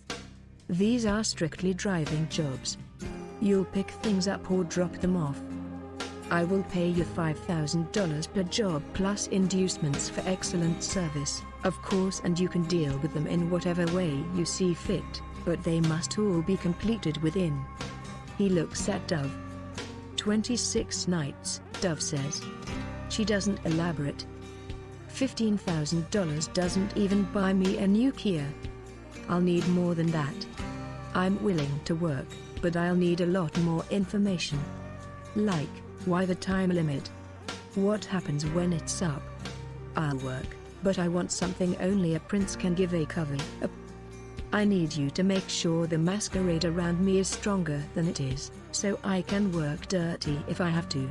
These are strictly driving jobs. You'll pick things up or drop them off. I will pay you $5,000 per job plus inducements for excellent service, of course, and you can deal with them in whatever way you see fit, but they must all be completed within. He looks at Dove. 26 nights, Dove says. She doesn't elaborate. $15,000 doesn't even buy me a new Kia. I'll need more than that. I'm willing to work, but I'll need a lot more information. Like, why the time limit? What happens when it's up? I'll work, but I want something only a prince can give a cover. I need you to make sure the masquerade around me is stronger than it is, so I can work dirty if I have to.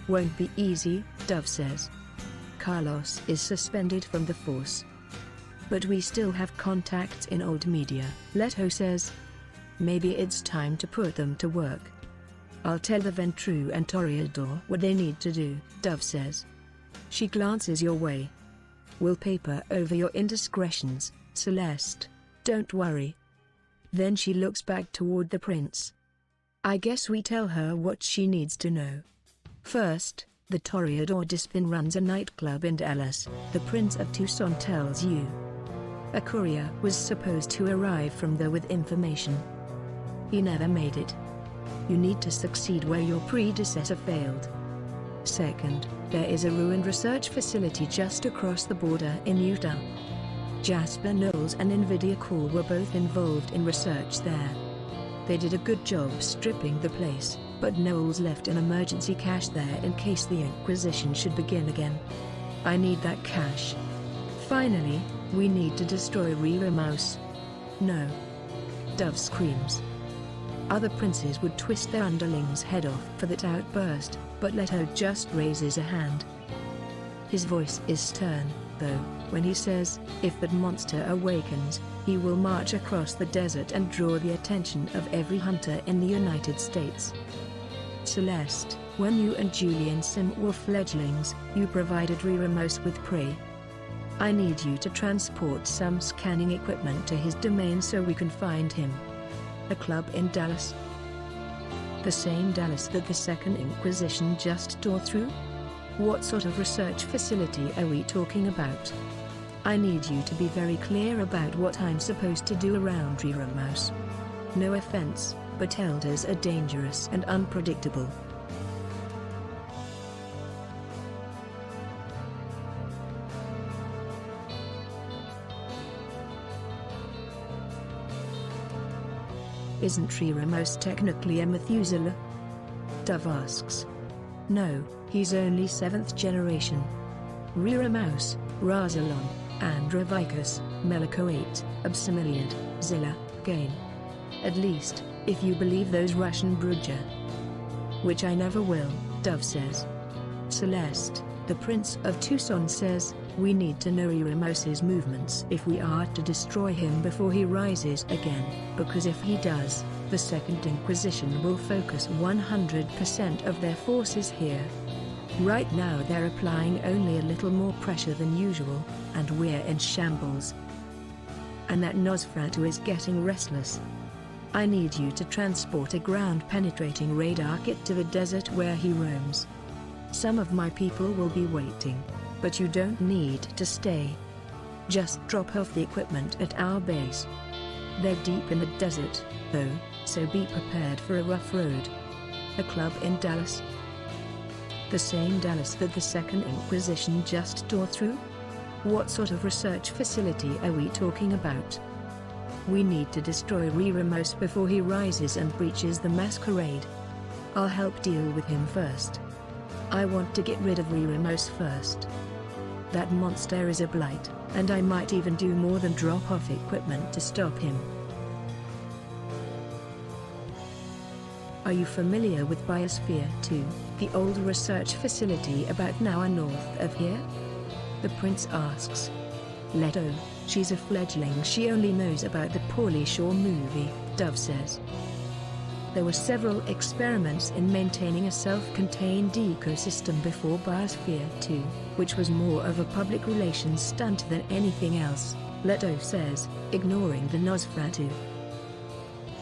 Won't be easy, Dove says. Carlos is suspended from the force. But we still have contacts in old media, Leto says. Maybe it's time to put them to work. I'll tell the Ventru and Toreador what they need to do, Dove says. She glances your way. We'll paper over your indiscretions, Celeste, don't worry. Then she looks back toward the prince. I guess we tell her what she needs to know. First, the Toreador Dispin runs a nightclub in Dallas, the Prince of Tucson tells you. A courier was supposed to arrive from there with information. He never made it. You need to succeed where your predecessor failed. Second, there is a ruined research facility just across the border in Utah. Jasper Knowles and Nvidia Core were both involved in research there. They did a good job stripping the place, but Knowles left an emergency cache there in case the Inquisition should begin again. I need that cache. Finally, we need to destroy Rira Mouse. No. Dove screams. Other princes would twist their underlings' head off for that outburst, but Leto just raises a hand. His voice is stern, though, when he says, if that monster awakens, he will march across the desert and draw the attention of every hunter in the United States. Celeste, when you and Julian Sim were fledglings, you provided Riramos with prey. I need you to transport some scanning equipment to his domain so we can find him. A club in Dallas? The same Dallas that the Second Inquisition just tore through? What sort of research facility are we talking about? I need you to be very clear about what I'm supposed to do around Riramos. No offense, but elders are dangerous and unpredictable. Isn't Riramos technically a Methuselah? Dove asks. No, he's only 7th generation. Riramos, Razalon, Androvicus, Melicoate, Absimiliad, Zilla, Gain. At least, if you believe those Russian Bruja. Which I never will, Dove says. Celeste, the Prince of Tucson says, we need to know Riramos' movements if we are to destroy him before he rises again, because if he does, the Second Inquisition will focus 100% of their forces here. Right now they're applying only a little more pressure than usual, and we're in shambles. And that Nosferatu is getting restless. I need you to transport a ground-penetrating radar kit to the desert where he roams. Some of my people will be waiting, but you don't need to stay. Just drop off the equipment at our base. They're deep in the desert, though, so be prepared for a rough road. A club in Dallas? The same Dallas that the Second Inquisition just tore through? What sort of research facility are we talking about? We need to destroy Ramos before he rises and breaches the Masquerade. I'll help deal with him first. I want to get rid of Ramos first. That monster is a blight, and I might even do more than drop off equipment to stop him. Are you familiar with Biosphere 2, the old research facility about an hour north of here? The prince asks. Leto, she's a fledgling, she only knows about the Pauly Shore movie, Dove says. There were several experiments in maintaining a self-contained ecosystem before Biosphere 2, which was more of a public relations stunt than anything else, Leto says, ignoring the Nosferatu.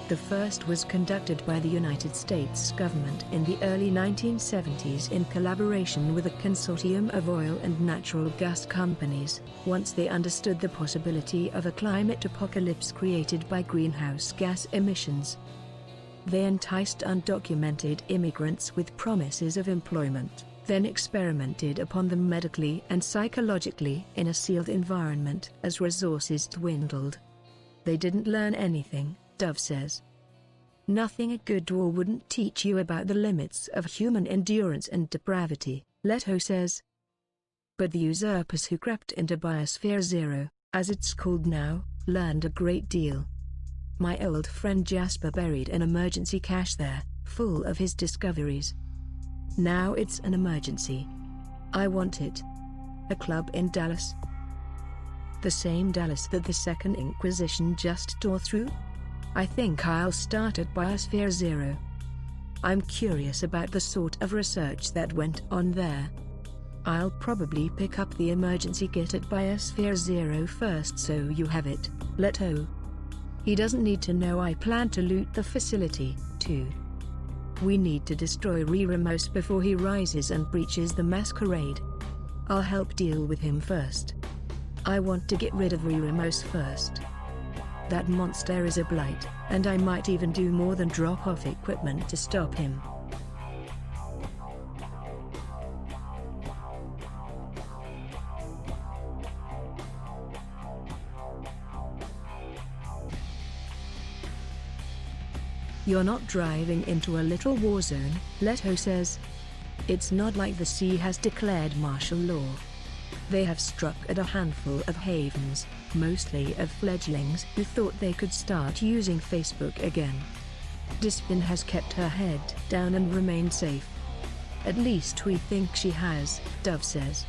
The first was conducted by the United States government in the early 1970s in collaboration with a consortium of oil and natural gas companies, once they understood the possibility of a climate apocalypse created by greenhouse gas emissions. They enticed undocumented immigrants with promises of employment, then experimented upon them medically and psychologically in a sealed environment as resources dwindled. They didn't learn anything, Dove says. Nothing a good dwarf wouldn't teach you about the limits of human endurance and depravity, Leto says. But the usurpers who crept into Biosphere 0, as it's called now, learned a great deal. My old friend Jasper buried an emergency cache there, full of his discoveries. Now it's an emergency. I want it. A club in Dallas? The same Dallas that the Second Inquisition just tore through? I think I'll start at Biosphere 0. I'm curious about the sort of research that went on there. I'll probably pick up the emergency kit at Biosphere 0 first so you have it, Leto. He doesn't need to know I plan to loot the facility, too. We need to destroy Ramos before he rises and breaches the Masquerade. I'll help deal with him first. I want to get rid of Ramos first. That monster is a blight, and I might even do more than drop off equipment to stop him. You're not driving into a little war zone, Leto says. It's not like the sea has declared martial law. They have struck at a handful of havens, mostly of fledglings who thought they could start using Facebook again. Dispin has kept her head down and remained safe. At least we think she has, Dove says.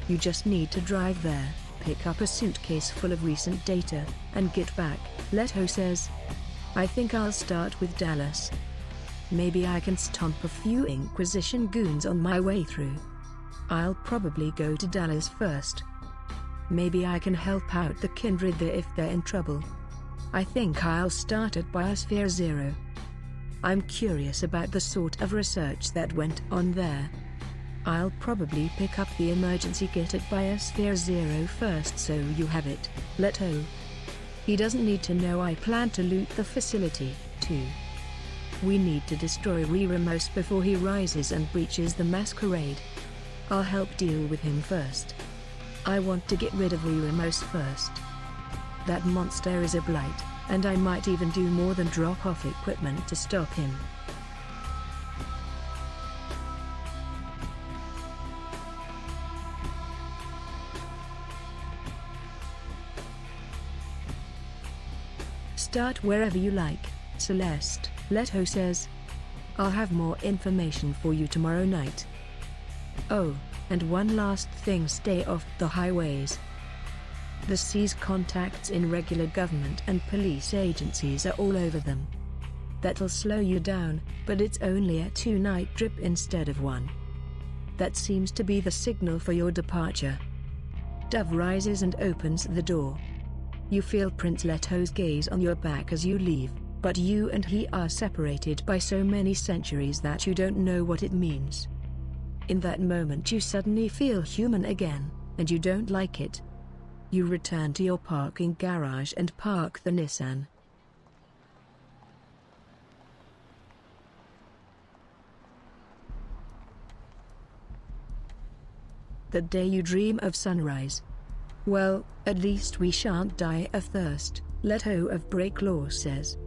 You just need to drive there, pick up a suitcase full of recent data, and get back, Leto says. I think I'll start with Dallas. Maybe I can stomp a few Inquisition goons on my way through. I'll probably go to Dallas first. Maybe I can help out the kindred there if they're in trouble. I think I'll start at Biosphere 0. I'm curious about the sort of research that went on there. I'll probably pick up the emergency kit at Biosphere 0 first so you have it, Leto. He doesn't need to know I plan to loot the facility, too. We need to destroy Ramos before he rises and breaches the Masquerade. I'll help deal with him first. I want to get rid of Ramos first. That monster is a blight, and I might even do more than drop off equipment to stop him. Start wherever you like, Celeste, Leto says. I'll have more information for you tomorrow night. Oh, and one last thing, stay off the highways. The C's contacts in regular government and police agencies are all over them. That'll slow you down, but it's only a 2-night trip instead of one. That seems to be the signal for your departure. Dove rises and opens the door. You feel Prince Leto's gaze on your back as you leave, but you and he are separated by so many centuries that you don't know what it means. In that moment you suddenly feel human again, and you don't like it. You return to your parking garage and park the Nissan. The day you dream of sunrise. Well, at least we shan't die of thirst, Leto of Breaklaw says.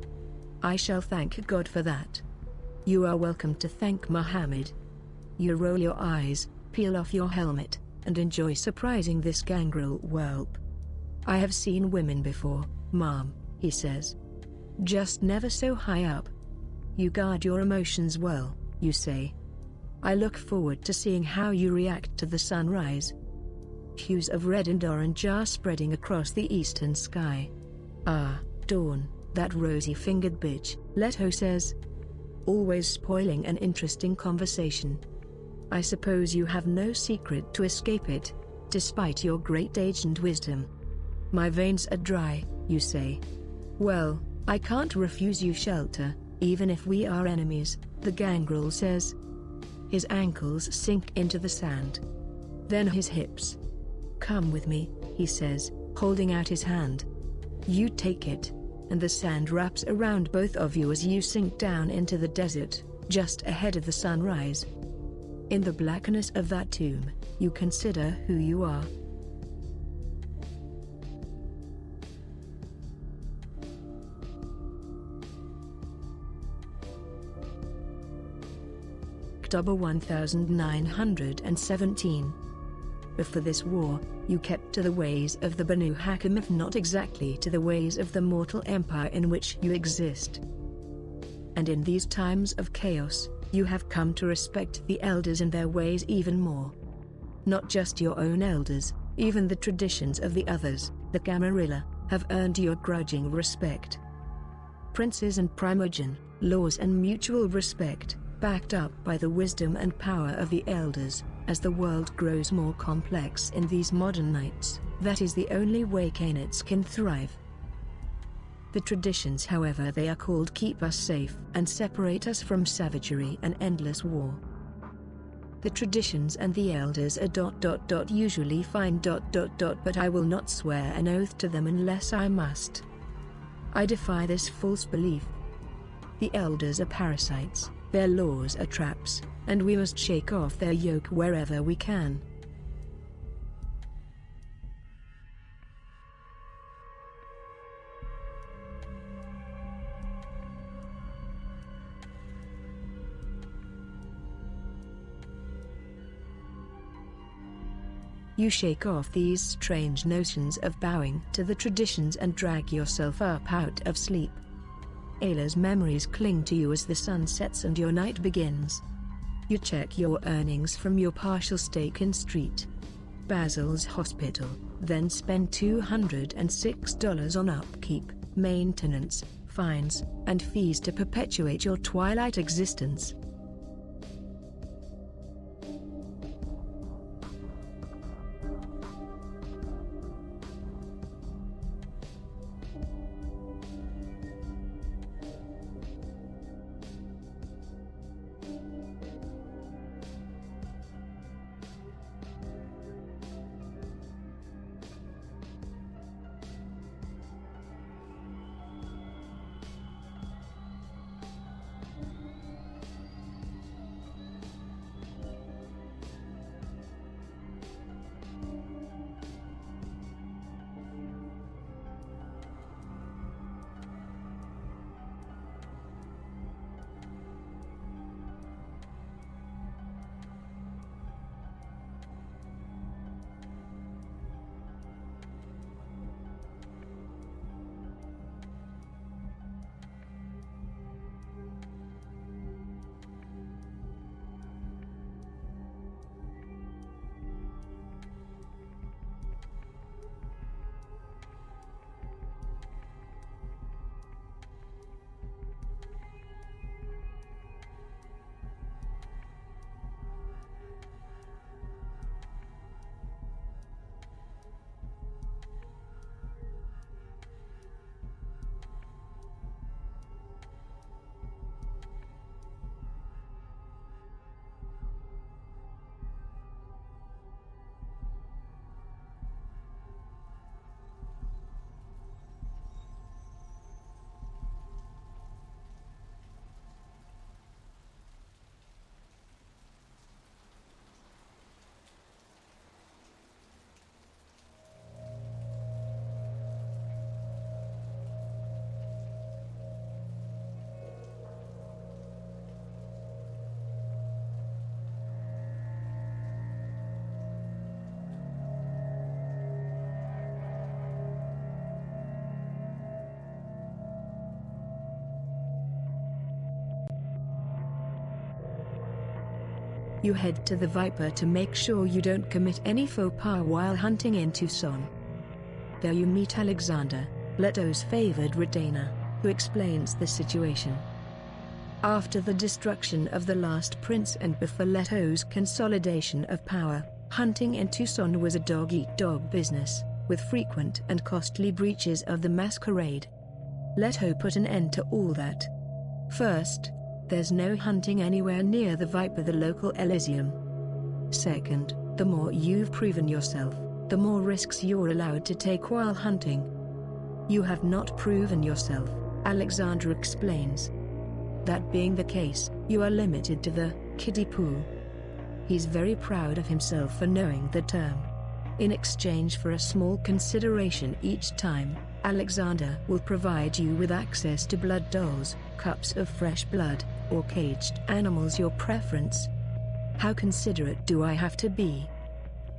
I shall thank God for that. You are welcome to thank Muhammad. You roll your eyes, peel off your helmet, and enjoy surprising this gangrel whelp. I have seen women before, Mom, he says. Just never so high up. You guard your emotions well, you say. I look forward to seeing how you react to the sunrise. Hues of red and orange are spreading across the eastern sky. Ah, dawn, that rosy-fingered bitch, Leto says. Always spoiling an interesting conversation. I suppose you have no secret to escape it, despite your great age and wisdom. My veins are dry, you say. Well, I can't refuse you shelter, even if we are enemies, the gangrel says. His ankles sink into the sand. Then his hips. Come with me, he says, holding out his hand. You take it, and the sand wraps around both of you as you sink down into the desert, just ahead of the sunrise. In the blackness of that tomb, you consider who you are. October 1917. Before this war, you kept to the ways of the Banu Hakam, if not exactly to the ways of the mortal empire in which you exist. And in these times of chaos, you have come to respect the elders and their ways even more. Not just your own elders, even the traditions of the others, the Camarilla, have earned your grudging respect. Princes and primogen, laws and mutual respect, backed up by the wisdom and power of the elders. As the world grows more complex in these modern nights, that is the only way Canaanites can thrive. The traditions, however they are called, keep us safe and separate us from savagery and endless war. The traditions and the elders are usually fine but I will not swear an oath to them unless I must. I defy this false belief. The elders are parasites, their laws are traps, and we must shake off their yoke wherever we can. You shake off these strange notions of bowing to the traditions and drag yourself up out of sleep. Ayla's memories cling to you as the sun sets and your night begins. You check your earnings from your partial stake in Street Basil's hospital, then spend $206 on upkeep, maintenance, fines, and fees to perpetuate your twilight existence. You head to the Viper to make sure you don't commit any faux pas while hunting in Tucson. There you meet Alexander, Leto's favored retainer, who explains the situation. After the destruction of the last prince and before Leto's consolidation of power, hunting in Tucson was a dog-eat-dog business, with frequent and costly breaches of the Masquerade. Leto put an end to all that. First, there's no hunting anywhere near the Viper, the local Elysium. Second, the more you've proven yourself, the more risks you're allowed to take while hunting. You have not proven yourself, Alexander explains. That being the case, you are limited to the kiddie pool. He's very proud of himself for knowing the term. In exchange for a small consideration each time, Alexander will provide you with access to blood dolls, cups of fresh blood, or caged animals, your preference. How considerate do I have to be?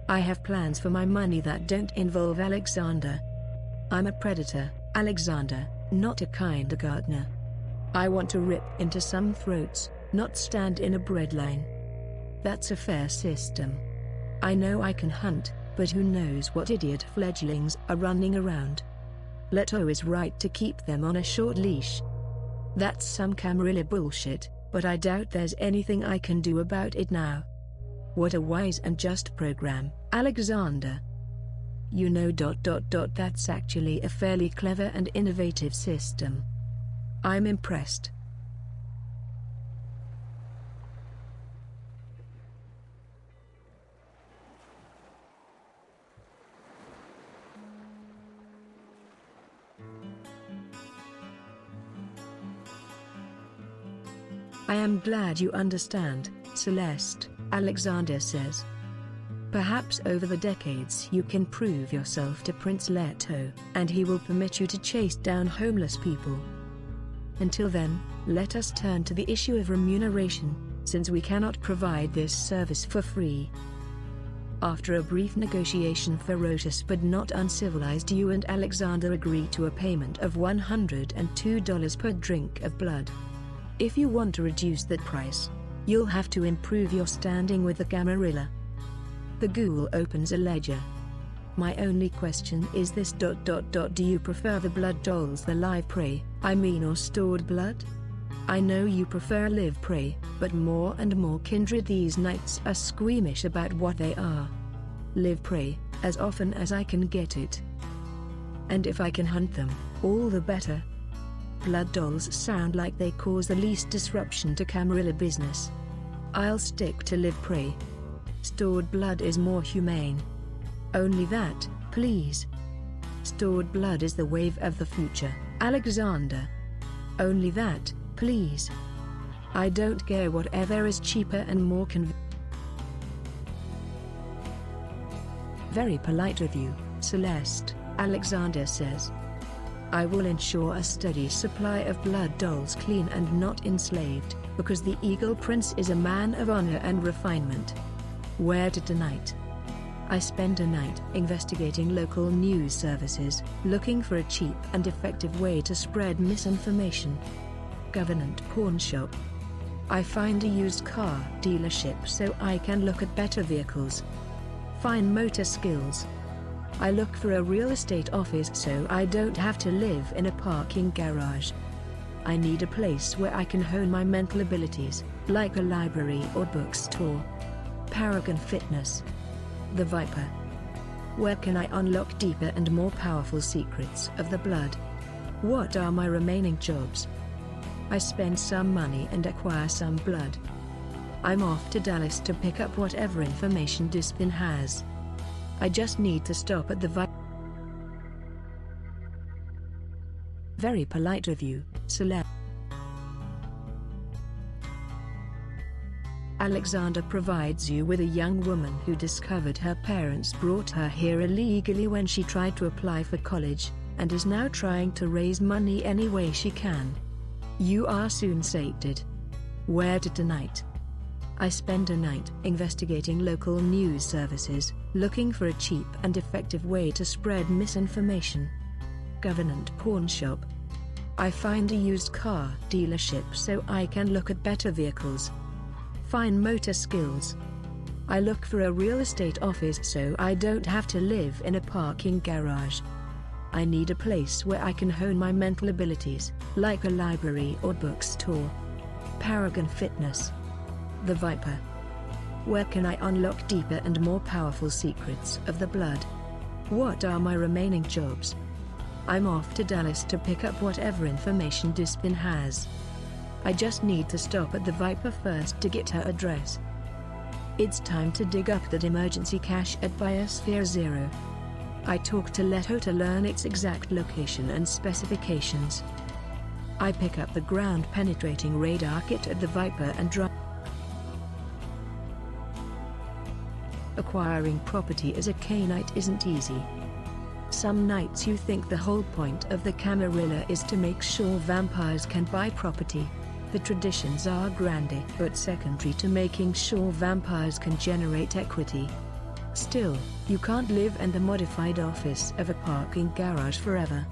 I have plans for my money that don't involve Alexander. I'm a predator, Alexander, not a kindergartner. I want to rip into some throats, not stand in a breadline. That's a fair system. I know I can hunt, but who knows what idiot fledglings are running around. Leto is right to keep them on a short leash. That's some Camarilla bullshit, but I doubt there's anything I can do about it now. What a wise and just program, Alexander. You know, that's actually a fairly clever and innovative system. I'm impressed. I am glad you understand, Celeste, Alexander says. Perhaps over the decades you can prove yourself to Prince Leto, and he will permit you to chase down homeless people. Until then, let us turn to the issue of remuneration, since we cannot provide this service for free. After a brief negotiation, ferocious but not uncivilized, you and Alexander agree to a payment of $102 per drink of blood. If you want to reduce that price, you'll have to improve your standing with the Camarilla. The ghoul opens a ledger. My only question is this: do you prefer the blood dolls, the live prey, or stored blood? I know you prefer live prey, but more and more kindred these nights are squeamish about what they are. Live prey, as often as I can get it. And if I can hunt them, all the better. Blood dolls sound like they cause the least disruption to Camarilla business. I'll stick to live prey. Stored blood is more humane. Only that, please. Stored blood is the wave of the future, Alexander. Only that, please. I don't care, whatever is cheaper and more Very polite of you, Celeste, Alexander says. I will ensure a steady supply of blood dolls, clean and not enslaved, because the Eagle Prince is a man of honor and refinement. Where to tonight? I spend a night investigating local news services, looking for a cheap and effective way to spread misinformation. Government pawn shop. I find a used car dealership so I can look at better vehicles. Fine motor skills. I look for a real estate office so I don't have to live in a parking garage. I need a place where I can hone my mental abilities, like a library or bookstore. Paragon Fitness. The Viper. Where can I unlock deeper and more powerful secrets of the blood? What are my remaining jobs? I spend some money and acquire some blood. I'm off to Dallas to pick up whatever information Dispin has. I just need to stop at the Viper. Very polite of you, Celeste. Alexander provides you with a young woman who discovered her parents brought her here illegally when she tried to apply for college, and is now trying to raise money any way she can. You are soon sated. Where to tonight? I spend a night investigating local news services, looking for a cheap and effective way to spread misinformation. Government pawn shop. I find a used car dealership so I can look at better vehicles. fine motor skills. I look for a real estate office so I don't have to live in a parking garage. I need a place where I can hone my mental abilities, like a library or bookstore. Paragon Fitness. The Viper. Where can I unlock deeper and more powerful secrets of the blood? What are my remaining jobs? I'm off to Dallas to pick up whatever information Dispin has. I just need to stop at the Viper first to get her address. It's time to dig up that emergency cache at Biosphere Zero. I talk to Leto to learn its exact location and specifications. I pick up the ground-penetrating radar kit at the Viper and drive. Acquiring property as a Cainite isn't easy. Some nights you think the whole point of the Camarilla is to make sure vampires can buy property. The traditions are grand, but secondary to making sure vampires can generate equity. Still, you can't live in the modified office of a parking garage forever.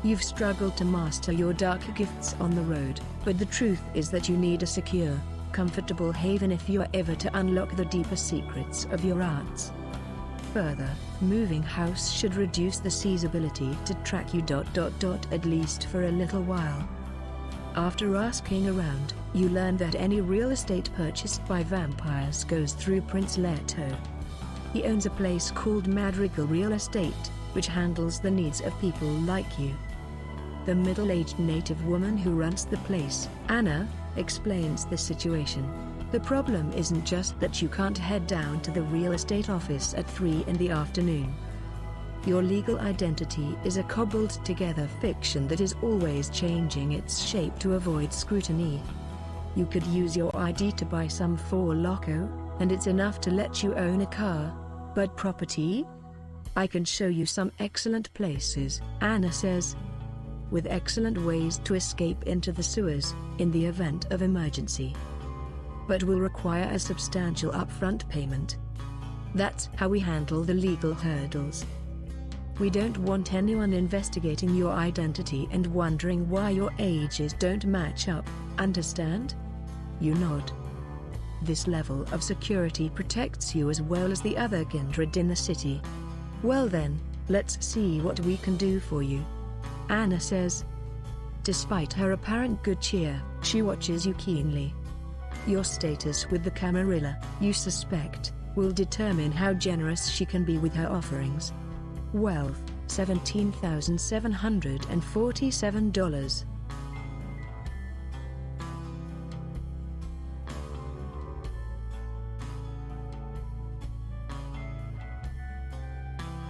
You've struggled to master your dark gifts on the road, but the truth is that you need a secure, comfortable haven if you are ever to unlock the deeper secrets of your arts. Further, moving house should reduce the C's ability to track you ... at least for a little while. After asking around, you learn that any real estate purchased by vampires goes through Prince Leto. He owns a place called Madrigal Real Estate, which handles the needs of people like you. The middle-aged native woman who runs the place, Anna, explains the situation. The problem isn't just that you can't head down to the real estate office at 3 in the afternoon. Your legal identity is a cobbled-together fiction that is always changing its shape to avoid scrutiny. You could use your ID to buy some Four Loko, and it's enough to let you own a car. But property? I can show you some excellent places, Anna says. With excellent ways to escape into the sewers, in the event of emergency. But will require a substantial upfront payment. That's how we handle the legal hurdles. We don't want anyone investigating your identity and wondering why your ages don't match up, understand? You nod. This level of security protects you as well as the other kindred in the city. Well then, let's see what we can do for you, Anna says. Despite her apparent good cheer, she watches you keenly. Your status with the Camarilla, you suspect, will determine how generous she can be with her offerings. Wealth, $17,747.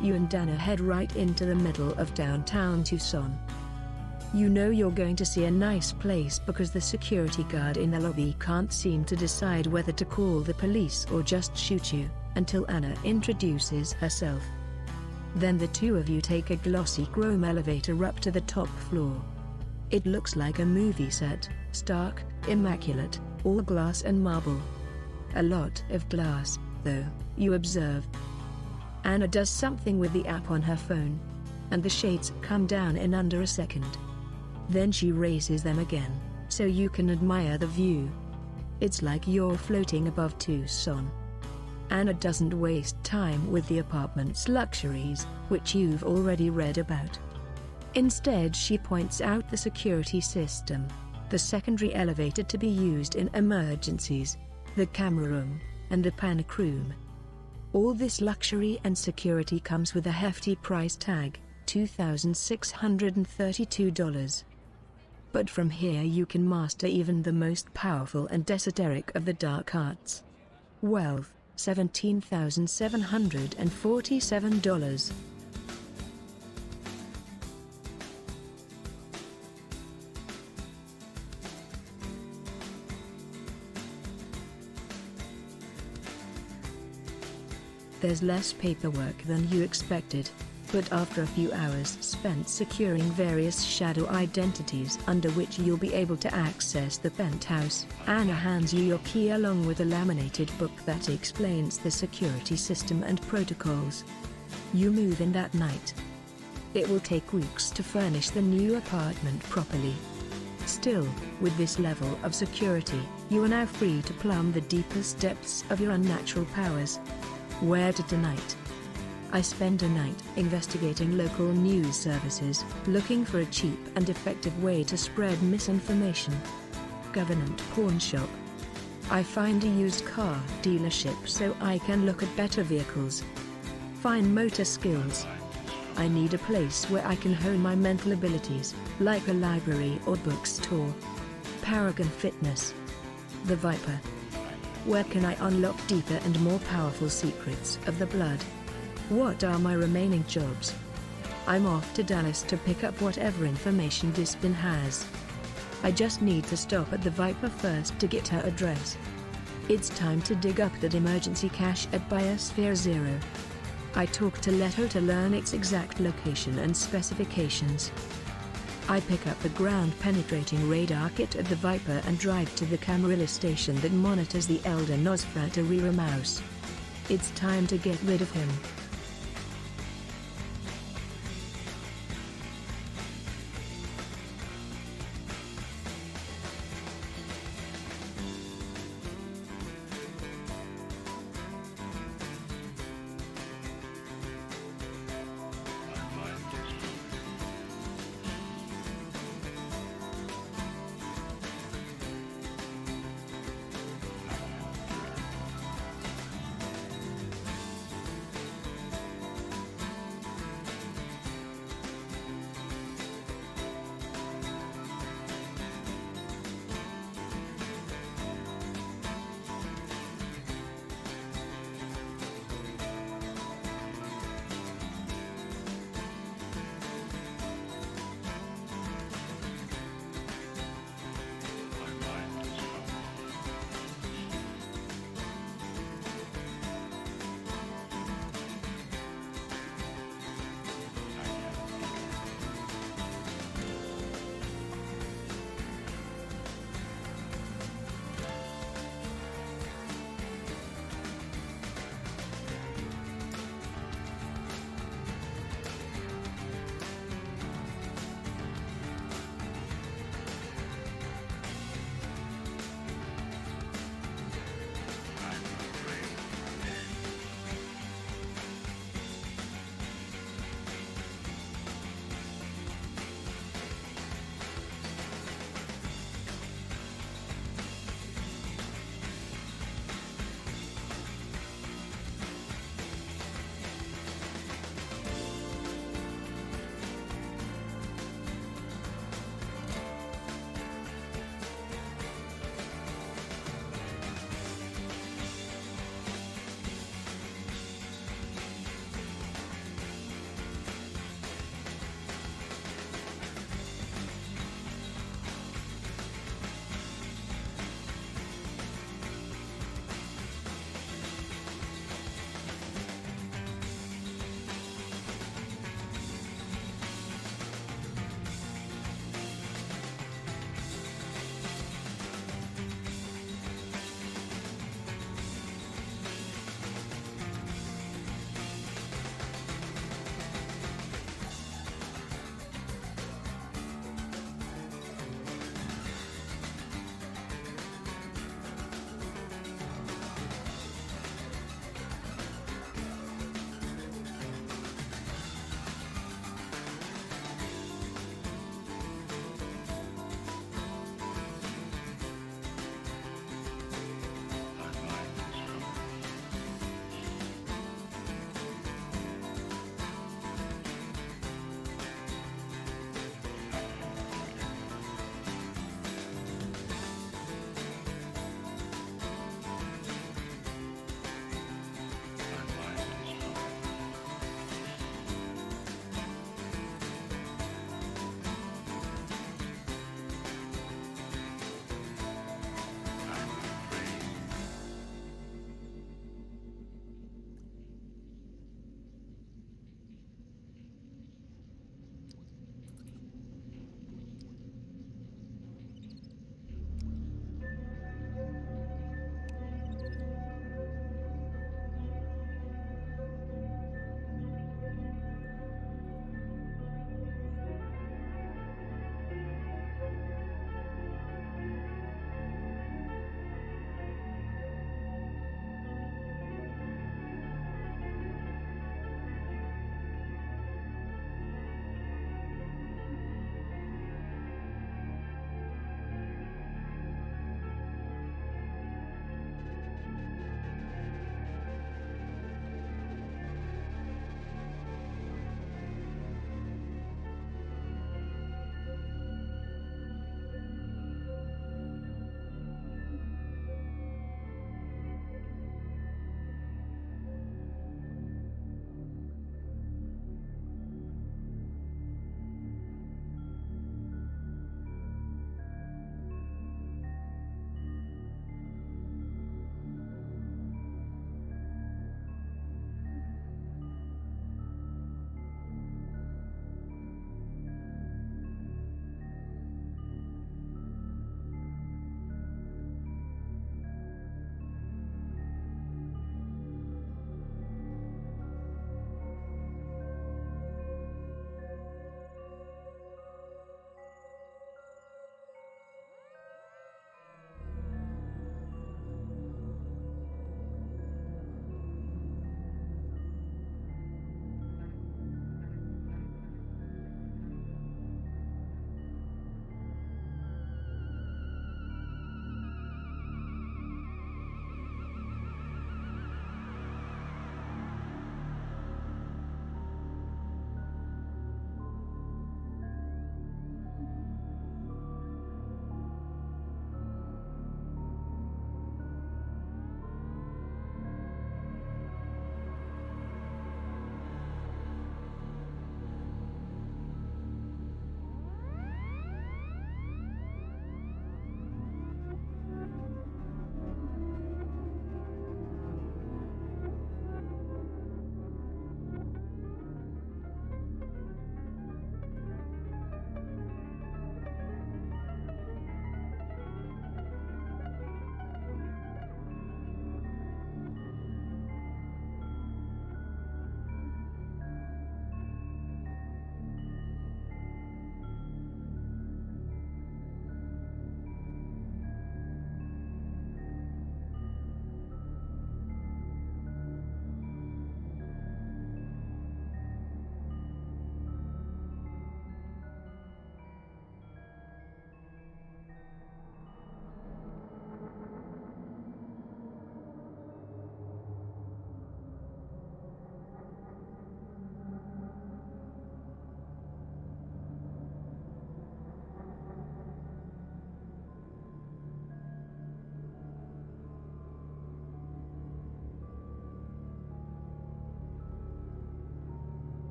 You and Dana head right into the middle of downtown Tucson. You know you're going to see a nice place because the security guard in the lobby can't seem to decide whether to call the police or just shoot you, until Anna introduces herself. Then the two of you take a glossy chrome elevator up to the top floor. It looks like a movie set, stark, immaculate, all glass and marble. A lot of glass, though, you observe. Anna does something with the app on her phone, and the shades come down in under a second. Then she raises them again, so you can admire the view. It's like you're floating above Tucson. Anna doesn't waste time with the apartment's luxuries, which you've already read about. Instead, she points out the security system, the secondary elevator to be used in emergencies, the camera room, and the panic room. All this luxury and security comes with a hefty price tag, $2,632. But from here you can master even the most powerful and esoteric of the dark arts. Wealth, $17,747. There's less paperwork than you expected, but after a few hours spent securing various shadow identities under which you'll be able to access the penthouse, Anna hands you your key along with a laminated book that explains the security system and protocols. You move in that night. It will take weeks to furnish the new apartment properly. Still, with this level of security, you are now free to plumb the deepest depths of your unnatural powers. Where to tonight? I spend a night investigating local news services, looking for a cheap and effective way to spread misinformation. Government pawn shop. I find a used car dealership so I can look at better vehicles. Fine motor skills. I need a place where I can hone my mental abilities, like a library or bookstore. Paragon Fitness. The Viper. Where can I unlock deeper and more powerful secrets of the blood? What are my remaining jobs? I'm off to Dallas to pick up whatever information Dispin has. I just need to stop at the Viper first to get her address. It's time to dig up that emergency cache at Biosphere Zero. I talk to Leto to learn its exact location and specifications. I pick up the ground-penetrating radar kit at the Viper and drive to the Camarilla station that monitors the Elder Nosferatu Mouse. It's time to get rid of him.